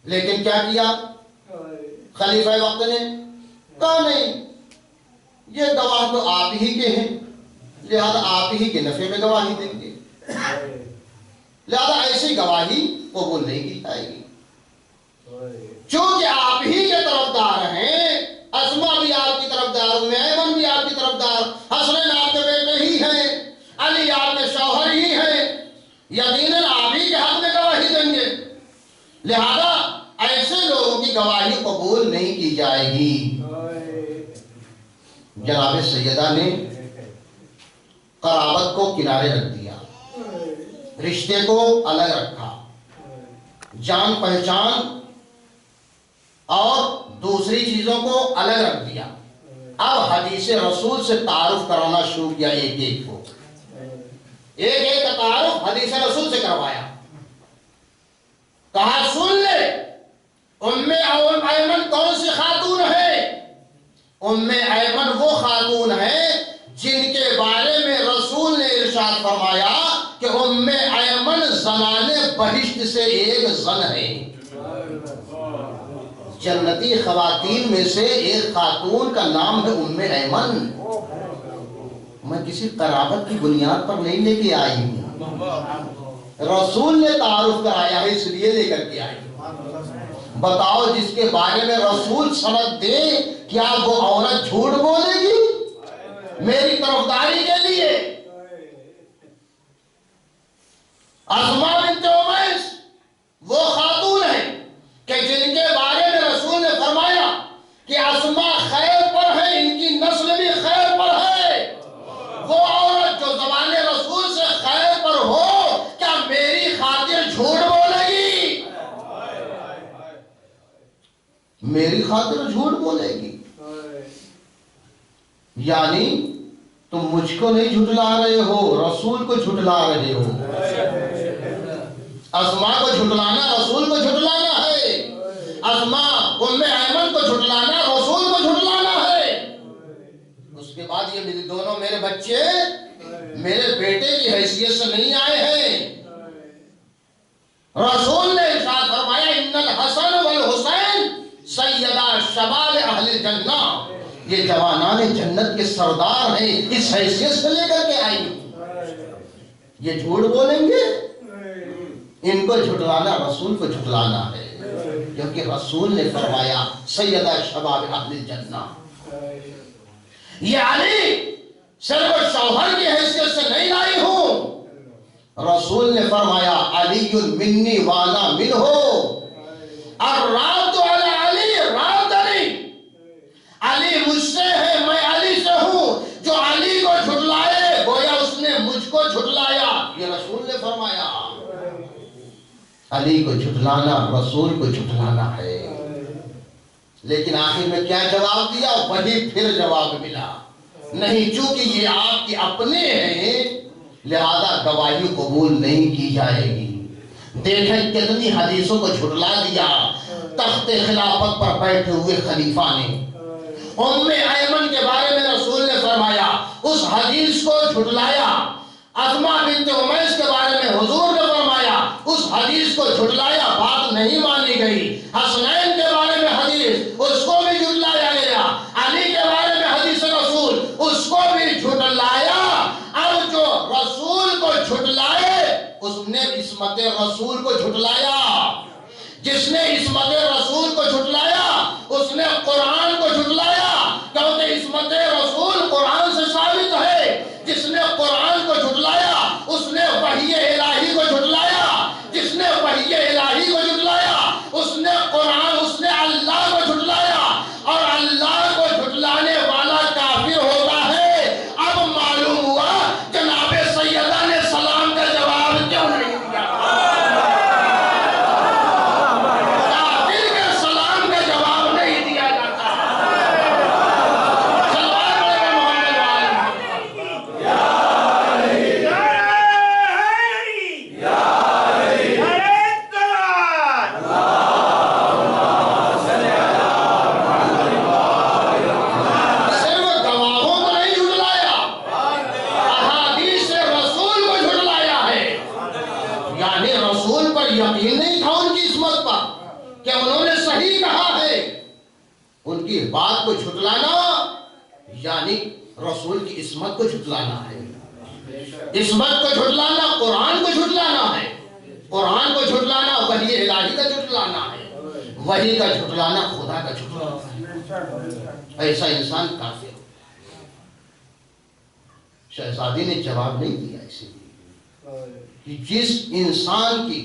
لیکن کیا کیا خلیفہ وقت نے؟ کہا نہیں، یہ گواہ تو آپ ہی کے ہیں، لہذا آپ ہی کے نفع میں گواہی دیں گے، لہذا ایسی گواہی قبول نہیں کی جائے گی۔ چونکہ آپ ہی کے طرفدار ہیں، اسماء بھی آپ کی طرفدار، ام ایمن بھی آپ کی طرفدار، حسنین آپ کے بیٹے ہی ہیں، علی آپ کے شوہر ہی ہیں، یقیناً آپ ہی کے حق میں گواہی دیں گے، لہذا ایسے لوگوں کی گواہی قبول نہیں کی جائے گی۔ جناب سیدہ نے قرابت کو کنارے رکھ دیا، رشتے کو الگ رکھا، جان پہچان اور دوسری چیزوں کو الگ رکھ دیا. اب حدیث رسول سے تعارف کرانا شروع کیا ایک ایک کو. ایک ایک کا تعارف حدیث رسول سے کروایا. کہا سن لے ام ایمن کون سی خاتون ہے؟ ام ایمن وہ خاتون ہے جن کے بارے میں رسول نے ارشاد فرمایا کہ ام ایمن زنان بہشت سے ایک زن ہے. جنتی خواتین میں سے ایک خاتون کا نام ہے ام ایمن. میں کسی قرابت کی بنیاد پر نہیں لے کے آئی ہوں، رسول نے تعارف کرایا ہے اس لیے لے کر کے آئی. بتاؤ جس کے بارے میں رسول سند دے کیا وہ عورت جھوٹ بولے گی میری طرفداری کے لیے؟ اسماء بنت عمیس وہ خاتون ہے کہ جن کے بارے میں رسول نے فرمایا کہ اسماء خیر پر ہے، ان کی نسل بھی خیر پر ہے. وہ عورت جو زبان رسول سے خیر پر ہو کیا میری خاطر جھوٹ بولے گی؟ میری خاطر جھوٹ بولے گی؟ یعنی تم مجھ کو نہیں جھٹلا رہے ہو، رسول کو جھٹلا رہے ہو. اسماء کو جھٹلانا رسول کو جھٹلانا ہے. اسماء ام ایمن کو جھٹلانا رسول کو جھٹلانا ہے. اس کے بعد یہ دونوں میرے بچے میرے بیٹے کی حیثیت سے نہیں آئے ہیں. رسول نے ارشاد فرمایا ان الحسن والحسین سیدہ شباب اہل الجنہ، یہ جوانان جنت کے سردار ہیں، اس حیثیت سے لے کر کے آئی. یہ جھوٹ بولیں گے؟ ان کو جھٹلانا رسول کو جھٹلانا ہے، کیونکہ رسول نے فرمایا سیدہ شباب اہل الجنہ. یہ علی صرف شوہر کی حیثیت سے نہیں لائی ہوں، رسول نے فرمایا علی منی وانا منہ، الراد علی علی راد علی، علی مجھ سے ہے میں علی سے ہوں. جو علی کو جھٹلائے گویا اس نے مجھ کو جھٹلایا. یہ رسول نے فرمایا. علی کو جھٹلانا رسول کو جھٹلانا ہے. لیکن آخر میں کیا جواب دیا؟ وہی پھر جواب ملا، نہیں چونکہ یہ آپ کے اپنے ہیں لہذا گواہی قبول نہیں کی جائے گی. دیکھیں کتنی حدیثوں کو جھٹلا دیا تخت خلافت پر بیٹھے ہوئے خلیفہ نے. ام ایمن کے بارے میں رسول نے فرمایا اس حدیث کو جھٹلایا. اسماء بنت عمیس کے بارے میں حضور نے فرمایا اس حدیث کو جھٹلایا، بات نہیں مانی گئی. حسنین کے بارے میں حدیث اس کو بھی جھٹلایا گیا. علی کے بارے میں حدیث رسول اس کو بھی جھٹلایا. اب جو رسول کو جھٹلائے اس نے عصمت رسول کو جھٹلایا. جس نے عصمت رسول کو جھٹلایا اس نے قرآن کو جھٹلایا، کیونکہ عصمت رسول قرآن سے ثابت ہے. جس نے قرآن کو جھٹلایا اس نے وحی الہی کو جھٹلایا. جس نے وحی الہی کو جھٹلایا اس نے قرآن، اس نے اللہ کو جھٹلایا. اور اللہ کو جھٹلانے والا کافر ہوتا ہے. اب معلوم ہوا جناب سیدہ نے سلام کا جواب کیوں نہیں دیا. کافر کے سلام کا جواب نہیں دیا جاتا. سلوات پڑھیں محمد وآلہ. صرف گواہوں کو نہیں جھٹلایا، احادیث رسول کو جھٹلایا ہے. یعنی رسول پر یقین نہیں تھا ان کی عصمت پر کہ انہوں نے صحیح کہا ہے. ان کی بات کو جھٹلانا یعنی رسول کی عصمت کو جھٹلانا ہے. عصمت کو جھٹلانا قرآن کو جھٹلانا ہے. قرآن کو جھٹلانا وحی الہی کا جھٹلانا ہے. وحی کا جھٹلانا خدا کا جھٹلانا ہے. ایسا انسان کافر ہو. شہزادی نے جواب نہیں دیا اسی لیے کہ جس انسان کی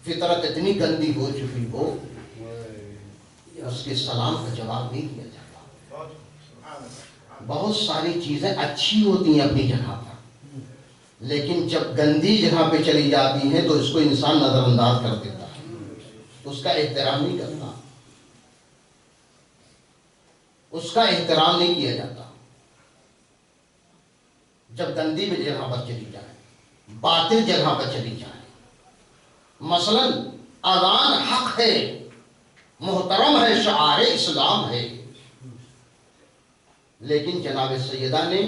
فطرت اتنی گندی ہو چکی ہو اس کے سلام کا جواب نہیں دیا جاتا. بہت ساری چیزیں اچھی ہوتی ہیں اپنی جگہ پر، لیکن جب گندی جگہ پہ چلی جاتی ہیں تو اس کو انسان نظر انداز کر دیتا ہے. اس کا احترام نہیں کرتا، اس کا احترام نہیں کیا جاتا۔ جب گندی جگہ پر چلی جائے، باطل جگہ پر چلی جائے، مثلا اذان حق ہے، محترم ہے، شعار اسلام ہے، لیکن جناب سیدہ نے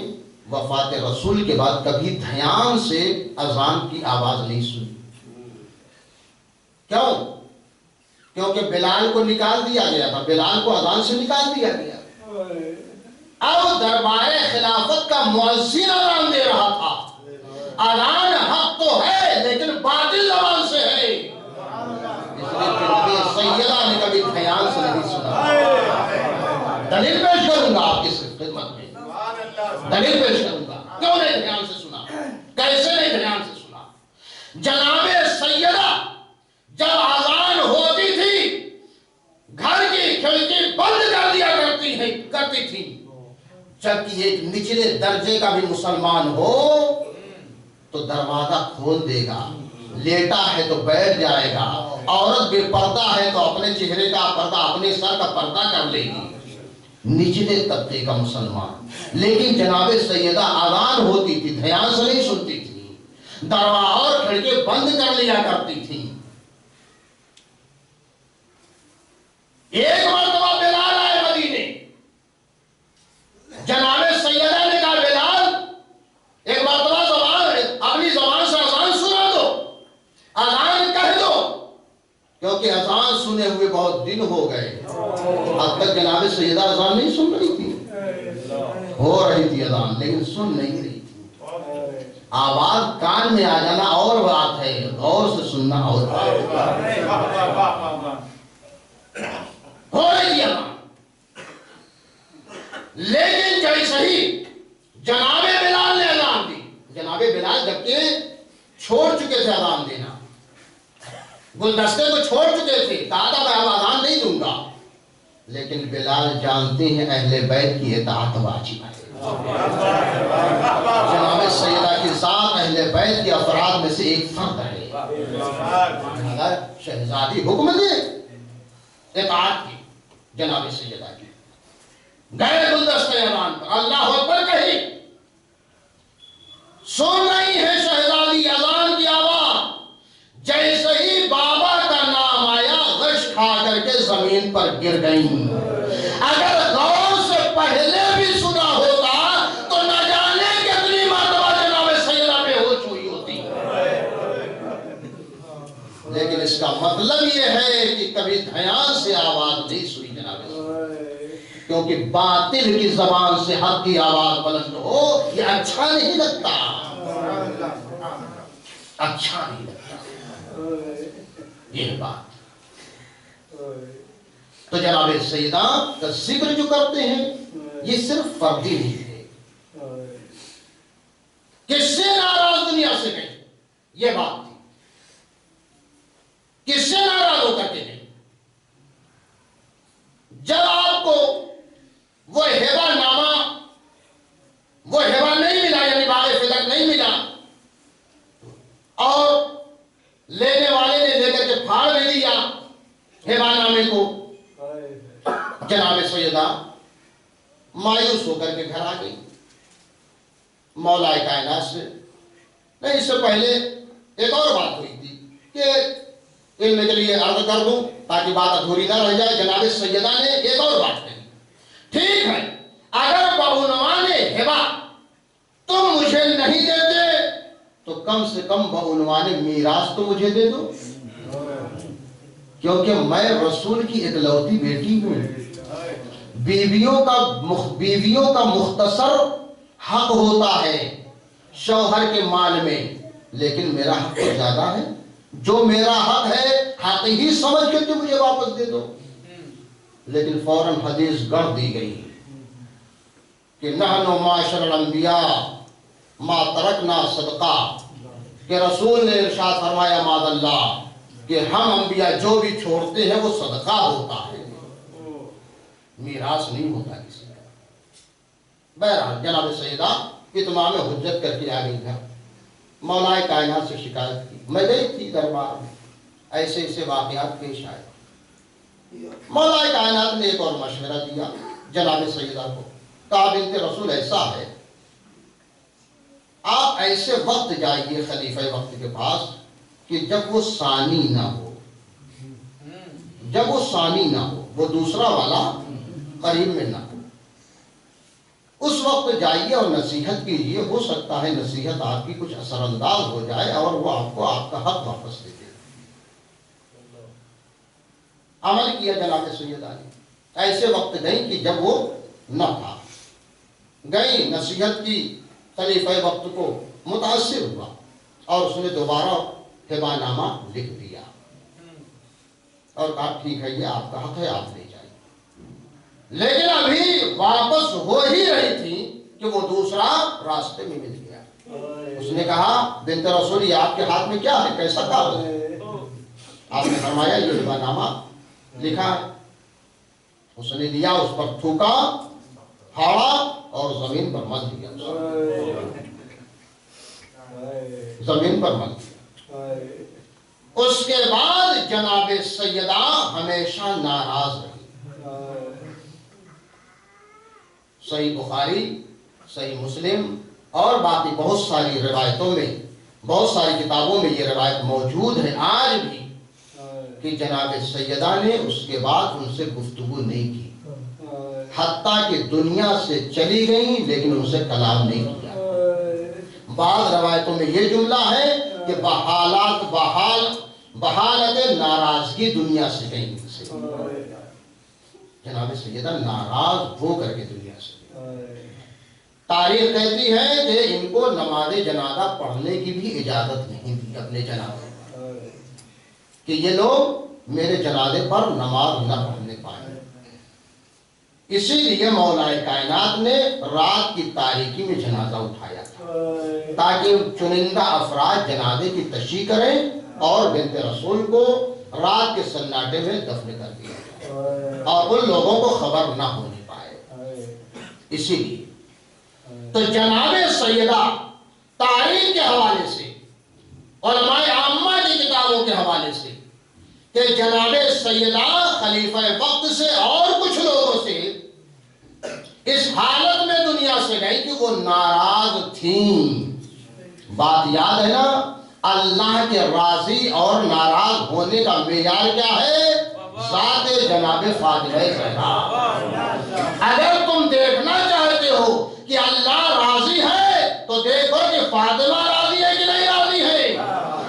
وفات رسول کے بعد کبھی دھیان سے اذان کی آواز نہیں سنی۔ کیوں؟ کیونکہ بلال کو نکال دیا گیا تھا، بلال کو اذان سے نکال دیا گیا۔ اب دربار خلافت کا مؤذن اذان دے رہا تھا، اذان حق تو ہے لیکن باطل زبان سے ہے، اس لیے جناب سیدہ نے کبھی دھیان سے نہیں سنا۔ دلیل پیش کروں گا آپ کی خدمت میں، دلیل پیش کروں گا کیوں نہیں دھیان سے سنا، کیسے نہیں دھیان سے سنا۔ جناب سیدہ جب اذان ہوتی تھی گھر کی کھڑکی بند کر دیا کرتی تھی، جبکہ ایک نچلے درجے کا بھی مسلمان ہو تو دروازہ کھول دے گا، لیٹا ہے تو بیٹھ جائے گا، عورت بے پردہ ہے تو اپنے چہرے کا پردہ، اپنے سر کا پردہ کر لے گی، نچلے طبقے کا مسلمان۔ لیکن جناب سیدہ اذان ہوتی تھی، دھیان سے نہیں سنتی تھی، دروازہ اور کھڑکی بند کر لیا کرتی تھی۔ ایک مرتبہ بلال آئے مدینے، جناب سیدہ نے کہا بلال ایک مرتبہ اپنی زبان سے اذان سنا دو، اذان کہہ دو، کیونکہ اذان سنے ہوئے بہت دن ہو گئے۔ اب تک جناب سیدہ اذان نہیں سن رہی تھی، ہو رہی تھی اذان لیکن سن نہیں رہی تھی۔ آواز کان میں آ جانا اور بات ہے، غور سے سننا اور بات ہے۔ ہو رہی تھی اذان، لیکن جیسے ہی جناب بلال نے اذان دی، جناب بلال جبکہ چھوڑ چکے تھے اذان دینا، گلدستے کو چھوڑ چکے تھے، کہا تھا میں اب اذان نہیں دوں گا، لیکن بلال جانتے ہیں اہل بیت کی اطاعت واجب ہے۔ جناب سیدہ کے ساتھ اہل بیت کے افراد میں سے ایک فرد ہے، اگر شہزادی حکم دے اطاعت کی جناب سیدہ کی، گئے گلدستے اذان پر، اللہ اکبر کہی، سن رہی ہے شہزادی اذان کی آواز، جیسے ہی بابا کا نام آیا غش کھا کر کے زمین پر گر گئیں۔ اگر غور سے پہلے بھی سنا ہوتا تو نہ جانے کتنی مرتبہ جناب سیدہ بے ہوش ہوئی ہوتی، لیکن اس کا مطلب یہ ہے کہ کبھی دھیان سے آواز نہیں سنی جناب سیدہ، کیونکہ باطل کی زبان سے حق کی آواز بلند ہو یہ اچھا نہیں لگتا، اچھا نہیں لگتا یہ بات۔ تو جناب سیدہ کا ذکر جو کرتے ہیں یہ صرف فردی نہیں ہے، کس سے ناراض دنیا سے گئی یہ بات تھی، کس سے ناراض ہو کر کے گئی؟ جب آپ کو وہ ہبہ نامہ، وہ ہبہ نہیں ملا، یعنی باغ فدق نہیں ملا، اور لینے والے نے لے کر کے پھاڑ بھی دیا ہبہ نامے کو، جناب سیدہ مایوس ہو کر کے گھر آ گئی مولا کائنات سے۔ نہیں، اس سے پہلے ایک اور بات ہوئی تھی کہ علم کے لیے عرض کر دوں تاکہ بات ادھوری نہ رہ جائے۔ جناب سیدہ نے ایک اور بات کہی، ٹھیک ہے اگر بعنوان ہبہ تم مجھے نہیں دیتے تو کم سے کم بعنوان میراث تو مجھے دے دو، کیونکہ میں رسول کی اکلوتی بیٹی ہوں۔ بیویوں کا مختصر حق ہوتا ہے شوہر کے مال میں، لیکن میرا حق تو زیادہ ہے، جو میرا حق ہے حق ہی سمجھ کے تم مجھے واپس دے دو۔ لیکن فوراً حدیث گڑھ دی گئی کہ نحن معاشر الانبیاء ما ترکنا صدقہ، کہ رسول نے ارشاد فرمایا معاذ اللہ کہ ہم انبیاء جو بھی چھوڑتے ہیں وہ صدقہ ہوتا ہے، میراث نہیں ہوتا کسی کا۔ بہرحال جناب سیدہ اتمام حجت کر کے آ گئی گھر، مولا کائنات سے شکایت کی، میں گئی تھی دربار میں، ایسے ایسے واقعات پیش آئے، مولا کائنات نے ایک اور مشورہ دیا جناب سیدہ کو، کہا بنت رسول ایسا ہے، آپ ایسے وقت جائیے خلیفہ وقت کے پاس کہ جب وہ ثانی نہ ہو، جب وہ ثانی نہ ہو، وہ دوسرا والا قریب میں نہ ہو، اس وقت جائیے اور نصیحت کیجیے، ہو سکتا ہے نصیحت آپ کی کچھ اثر انداز ہو جائے اور وہ آپ کو آپ کا حق واپس دے دے۔ عمل کیا جناب سیدہ نے، ایسے وقت گئی کہ جب وہ نہ تھا، گئی نصیحت کی، خلیفہ وقت کو متاثر ہوا اور اس نے دوبارہ ہبہ نامہ لکھ دیا اور کہا ٹھیک ہے یہ آپ کا حق ہے، آپ لے جائیں۔ لیکن ابھی واپس ہو ہی رہی تھی کہ وہ دوسرا راستے میں مل گیا۔ اس نے کہا بنت رسول یہ آپ کے ہاتھ میں کیا ہے، کیسا کاغذ ہے؟ آپ نے فرمایا یہ ہبہ نامہ لکھا ہے۔ اس نے لیا، اس پر تھوکا، پھاڑا اور زمین پر مل دیا، زمین پر مل دیا۔ اس کے بعد جناب سیدہ ہمیشہ ناراض رہی۔ صحیح بخاری، صحیح مسلم اور باقی بہت ساری روایتوں میں، بہت ساری کتابوں میں یہ روایت موجود ہے آج بھی کہ جناب سیدہ نے اس کے بعد ان سے گفتگو نہیں کی، حتیٰ کہ دنیا سے چلی گئیں لیکن ان سے کلام نہیں کیا۔ بعض روایتوں میں یہ جملہ ہے کہ بحالت ناراضگی دنیا سے گئیں، جناب سیدہ ناراض ہو کر کے دنیا سے گئیں۔ تاریخ کہتی ہے کہ ان کو نماز جنازہ پڑھنے کی بھی اجازت نہیں دی اپنے جنازے کہ یہ لوگ میرے جنازے پر نماز نہ پڑھنے پائیں۔ اسی لیے مولا کائنات نے رات کی تاریکی میں جنازہ اٹھایا تھا تاکہ چنندہ افراد جنازے کی تشییع کریں اور بنت رسول کو رات کے سناٹے میں دفن کر دیا جائے اور ان لوگوں کو خبر نہ ہونی پائے۔ اسی لیے تو جناب سیدہ تاریخ کے حوالے سے، علماء عامہ کی کتابوں کے حوالے سے، کہ جناب سیدہ خلیفہ وقت سے اور کچھ لوگوں سے اس حالت میں دنیا سے گئی کہ وہ ناراض تھیں۔ بات یاد ہے نا، اللہ کے راضی اور ناراض ہونے کا معیار کیا ہے؟ ذات جناب فاطمہ زہرا۔ اگر تم دیکھنا چاہتے ہو کہ اللہ راضی ہے تو دیکھو کہ فاطمہ راضی ہے کہ نہیں راضی ہے۔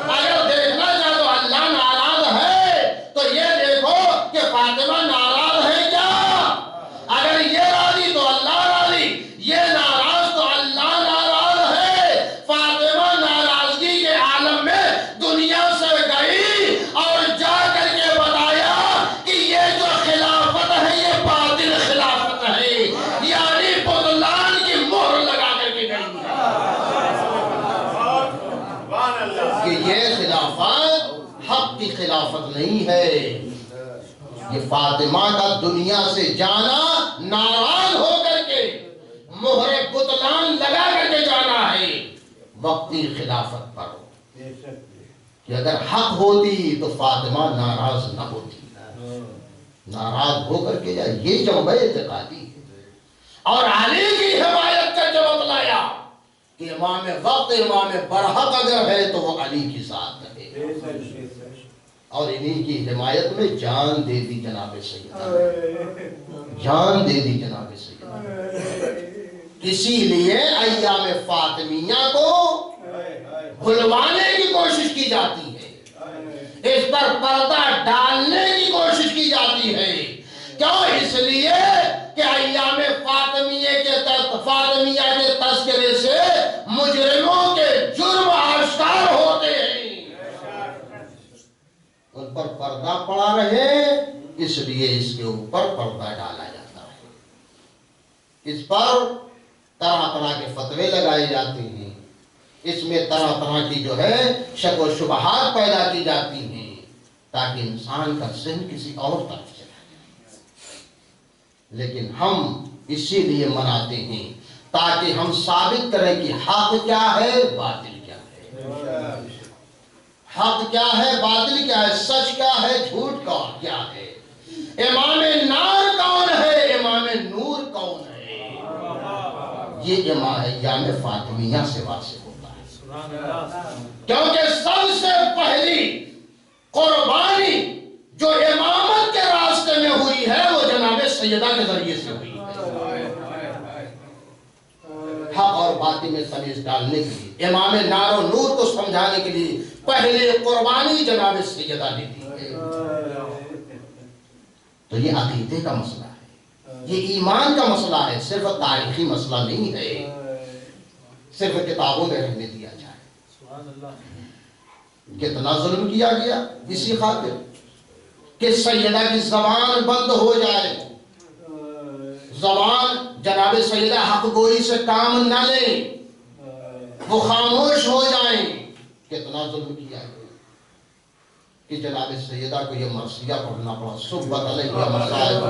اگر دیکھنا چاہتے ہو اللہ ناراض ہے تو یہ دیکھو کہ فاطمہ ناراض ہے کیا۔ اگر یہ راضی تو اللہ راضی، یہ ناراض تو اللہ ناراض ہے۔ فاطمہ ناراضگی کے عالم میں دنیا سے گئی اور جا کر کے بتایا کہ یہ جو خلافت ہے یہ باطل خلافت ہے، یعنی بطلان کی مہر لگا کر کے گئی کہ یہ خلافت حق کی خلافت نہیں ہے۔ یہ فاطمہ کا دنیا سے جانا ناراض ہو کر کے مہر بطلان لگا کر کے جانا ہے وقتی خلافت پر، کہ اگر حق ہوتی تو فاطمہ ناراض نہ ہوتی، ناراض ہو کر کے جائے، یہ جنبہ اعتقادی ہے۔ اور علی کی حمایت کا جو بتلایا کہ امام وقت امام برحق اگر ہے تو وہ علی کی ذات ہے، اور انہی کی حمایت میں جان دے دی جناب سیدہ، جان دے دی جناب سیدہ۔ اسی لیے ایام فاطمیہ کو بھلوانے کی کوشش کی جاتی ہے، اس پر پردہ ڈالنے کی کوشش کی جاتی ہے۔ کیوں؟ اس لیے کہ ایام فاطمیہ کے تذکرے سے مجرموں کے جرم آشکار ہوتے ہیں، ان پر پردہ پڑا رہے، اس لیے اس کے اوپر پردہ ڈالا جاتا ہے۔ اس پر طرح طرح کے فتوے لگائے جاتے ہیں، اس میں طرح طرح کی جو ہے شک و شبہات پیدا کی جاتی ہیں تاکہ انسان کا ذہن کسی اور طرف چلا جائے۔ لیکن ہم اسی لیے مناتے ہیں تاکہ ہم ثابت کریں کہ حق کیا ہے، باطل کیا ہے، حق کیا ہے، باطل کیا ہے، سچ کیا ہے، جھوٹ کیا ہے۔ امام نار کون ہے، امام نور کون ہے؟ یہ ایام فاطمیہ سے واضح ہوتا ہے، کیونکہ سب سے پہلی قربانی جو امامت کے راستے میں ہوئی ہے وہ جناب سیدہ کے ذریعے سے ہوئی ہے، حق اور باطل میں تمیز ڈالنے کے لیے، امام نار و نور کو سمجھانے کے لیے پہلے قربانی جناب سیدہ نے دی ہے۔ تو یہ عقیدے کا مسئلہ ہے، یہ ایمان کا مسئلہ ہے، صرف تاریخی مسئلہ نہیں ہے، صرف کتابوں میں رہنے دیا جائے۔ کتنا ظلم کیا گیا اسی خاطر کہ سیدہ کی زبان بند ہو جائے، زبان جناب سیدہ حق گوئی سے کام نہ لے، وہ خاموش ہو جائیں۔ کتنا ظلم کیا گیا کہ جناب سیدہ کو یہ مرثیہ پڑھنا پڑا، صبت علیہ مسائب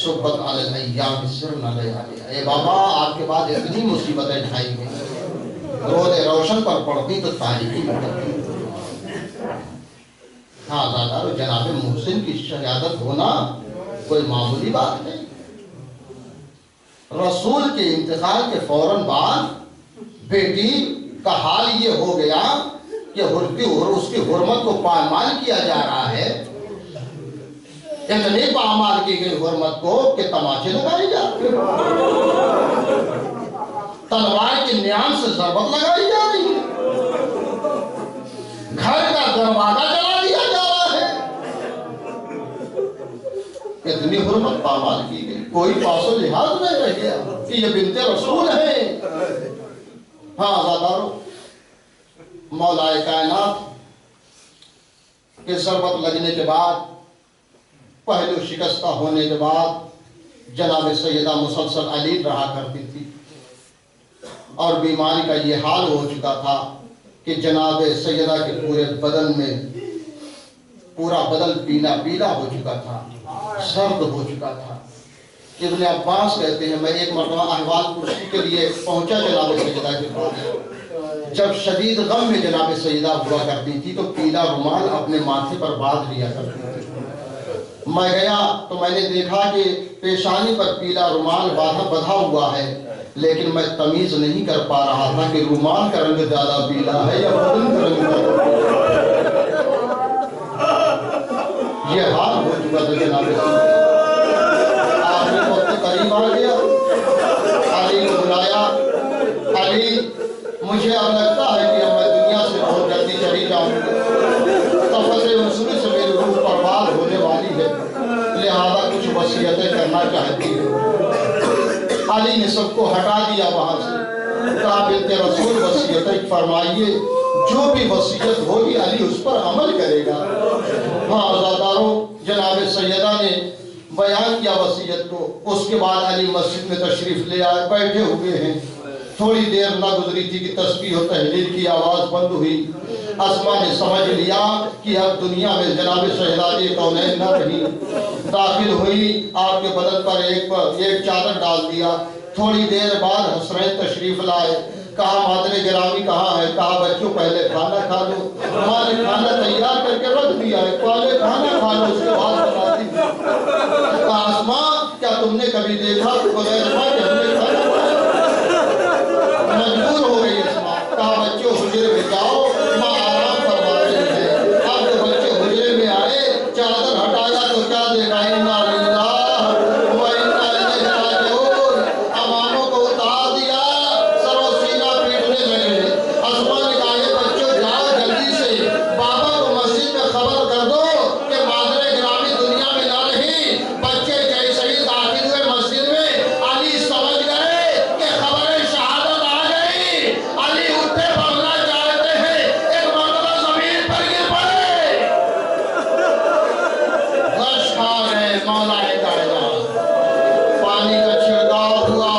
صبت علیہ ایام سرن علیہ۔ اے بابا آپ کے بعد اتنی مصیبتیں ڈھائی گئی، رود روشن پر پڑھتی تو تاریخی مقدم۔ ہاں زادارو، جناب محسن کی شہادت ہونا کوئی معمولی بات نہیں۔ رسول کے انتقال کے فوراً بعد بیٹی کا حال یہ ہو گیا کہ اس کی حرمت کو پامال کیا جا رہا ہے، اتنی پامال کی گئی حرمت کو کہ تماچے لگائی جاتی ہیں، تلوار کی نیام سے ضربت لگائی جا رہی ہے، گھر کا دروازہ جلا دیا جا رہا ہے، اتنی حرمت پامال کی گئی، کوئی پاس و لحاظ نہیں رہ گیا کہ یہ بنت رسول ہے۔ ہاں زادارو، مولا کائنات کے ضربت لگنے کے بعد، پہلو شکستہ ہونے کے بعد جناب سیدہ مسلسل علیل رہا کرتی تھی، اور بیماری کا یہ حال ہو چکا تھا کہ جناب سیدہ کے پورے بدن میں پورا بدن پیلا پیلا ہو چکا تھا، سرد ہو چکا تھا۔ ابن عباس کہتے ہیں میں ایک مرتبہ احوال پرسی کے لیے پہنچا جناب سیدہ کے پاس، جب شدید غم میں جناب سیدہ ہوا کرتی تھی تو پیلا رومال اپنے ماتھے پر باندھ لیا کرتی تھی۔ میں گیا تو میں نے دیکھا کہ پیشانی پر پیلا رومال بدھا ہوا ہے، لیکن میں تمیز نہیں کر پا رہا تھا کہ رومال کا رنگ زیادہ پیلا ہے یا بدن کا رنگ زیادہ پیلا ہے۔ یہ حال ہو چکا تھا جناب سیدہ۔ آخری وقت قریب آ گیا، علی کو بلایا، علی مجھے اب لگتا ہے کہ اب میں دنیا سے بہت جلدی چلی جاؤں گی، تفضل رسول سے میری روح برباد ہونے والی ہے، لہذا کچھ وصیتیں کرنا چاہتی ہے۔ علی نے سب کو ہٹا دیا وہاں سے، کہا بنت رسول وصیتیں فرمائیے، جو بھی وصیت ہوگی علی اس پر عمل کرے گا۔ ہاں زادارو، جناب سیدہ نے بیان کیا وصیت کو، اس کے بعد علی مسجد میں تشریف لے آئے، بیٹھے ہوئے ہیں، تھوڑی دیر نہ گزری تھی کہ تسبیح و تحلیل کی آواز بند ہوئی۔ اسما نے سمجھ لیا کہ اب دنیا میں جناب شہزادی کونین نہ رہی، داخل ہوئی، آپ کے بدن پر ایک چادر ڈال دیا۔ تھوڑی دیر بعد حسنین تشریف لائے، کہا مادر گرامی کہاں ہے؟ کہا بچوں پہلے کھانا کھا لو۔ ماں نے کھانا تیار کر کے رکھ دیا ہے، پہلے کھانا کھا لو اس کے بعد بتاتی ہوں۔ کہا اسما کیا تم نے کبھی دیکھا بغیر ماں کہ ہم نے کھانا کھایا؟ مجبور ہو گئی اسما، کہا بچوں حجرے میں جاؤ، ماں آرام فرما رہی ہے۔ اب جو بچے حجرے میں آئے، چادر ہٹایا تو کیا دیکھا؟ انا للہ و انا الیہ راجعون، اماموں کو اتار دیا، سر و سینہ پیٹنے لگے۔ اسما نے کہا یہ بچوں جاؤ جلدی سے، بابا کو مسجد میں خبر کر دو کہ مادر گرامی دنیا میں نہ رہی۔ بچے جیسے ہی داخل ہوئے مسجد میں، علی سمجھ گئے کہ خبر شہادت آ گئی۔ علی اٹھے بھاگنا چاہتے ہیں، ایک مرتبہ زمین پر گر پڑے، غش کھا گئے مولا کائنات۔ پانی کا چھڑکاؤ ہوا،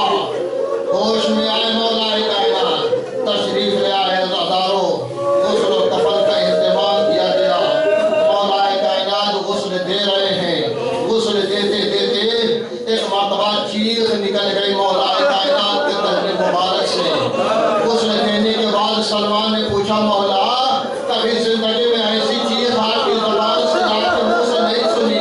ہوش میں آئے مولا کائنات، تشریف لے آئے زادارو، غسل و کفن کا اہتمام کیا گیا۔ مولا کائنات غسل دے رہے ہیں، غسل دیتے دیتے ایک مرتبہ چیخ نکل گئی مولا کائنات کے تہنے مبارک سے۔ غسل دینے کے بعد سلمان نے پوچھا مولا کبھی زندگی میں ایسی چیخ آپ کی زبان سے آپ کے منہ سے نہیں سنی۔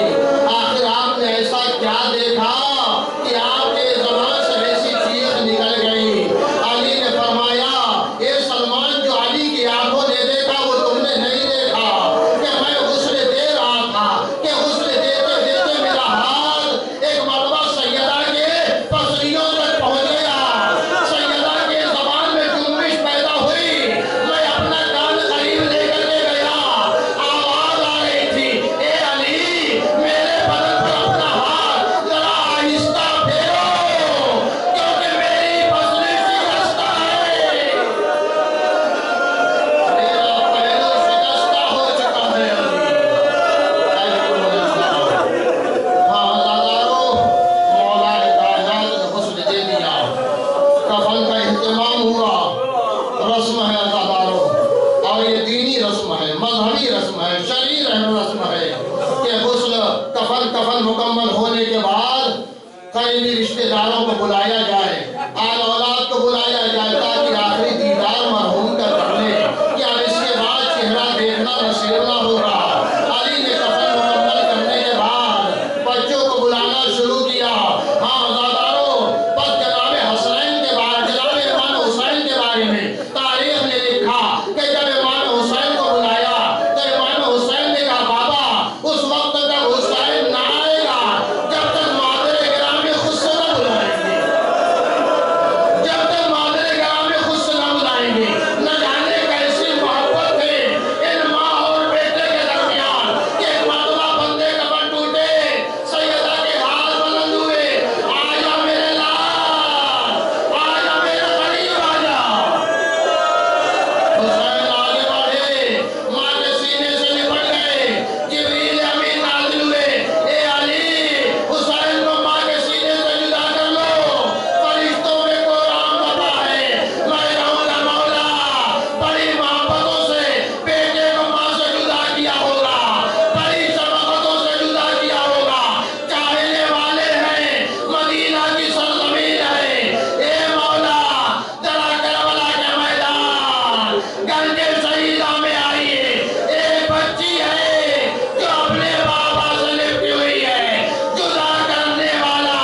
ہونے کے بعد قریبی رشتہ داروں کو بلایا جائے، آل اولاد کو بلایا جائے تاکہ آخری دیدار مرحوم کا کر لے کہ اب اس کے بعد چہرہ دیکھنا نصیب نہ ہو رہا۔ علی نے کفن مکمل کرنے کے بعد بچوں کو بلانا شروع کیا۔ ہاں وزاداروں، بس جناب حسنین کے بارے، جناب امام حسین کے بارے میں تاریخ نے لکھا کہ جب امام حسین کو بلایا تو امام حسین نے کہا بابا اس وقت تک حسین نہ آئے گا جب تک مادر گرامی خود سے نہ بلائیں گے، جب تک مادر گرامی خود سے نہ بلائیں گے۔ نہ جانے کیسی محبت ہے ان ماں اور بیٹے کے درمیان کہ ایک مرتبہ بندے کفن ٹوٹے، سیدہ کے ہاتھ بلند ہوئے، آجا میرے لال، آجا میرے قریب آجا۔ حسین آگے بڑھے، ماں کے سینے سے لپٹ گئے، جبریل امین نازل ہوئے، اے علی حسین کو ماں کے سینے سے جدا کر لو، فرشتوں میں قرآن بتا ہے، میں رہوں گا مولا، بڑی محبتوں سے بیٹے کو ماں سے جدا کیا ہوگا، بڑی شفقتوں سے جدا کیا ہوگا، چاہنے والے ہیں مدینہ کی سرزمین ہے، اے مولا ذرا کربلا کے میدان گنج شہیدہ میں آئیے، ایک بچی ہے جو اپنے بابا سے لپٹی ہوئی ہے، جدا کرنے والا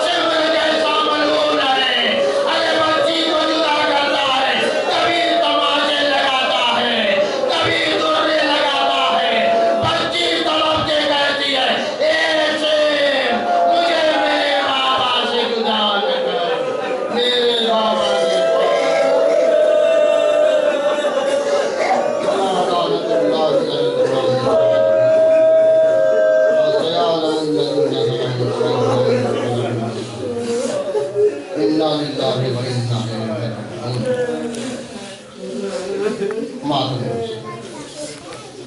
شمر جیسا ملعون ہے، ارے بچی کو جدا کرتا ہے، کبھی تماشے لگاتا ہے، کبھی درے لگاتا ہے، بچی تڑپ کے کہتی ہے اے شیر مجھے میرے بابا سے جدا نہ کر، میرے بابا سے معذور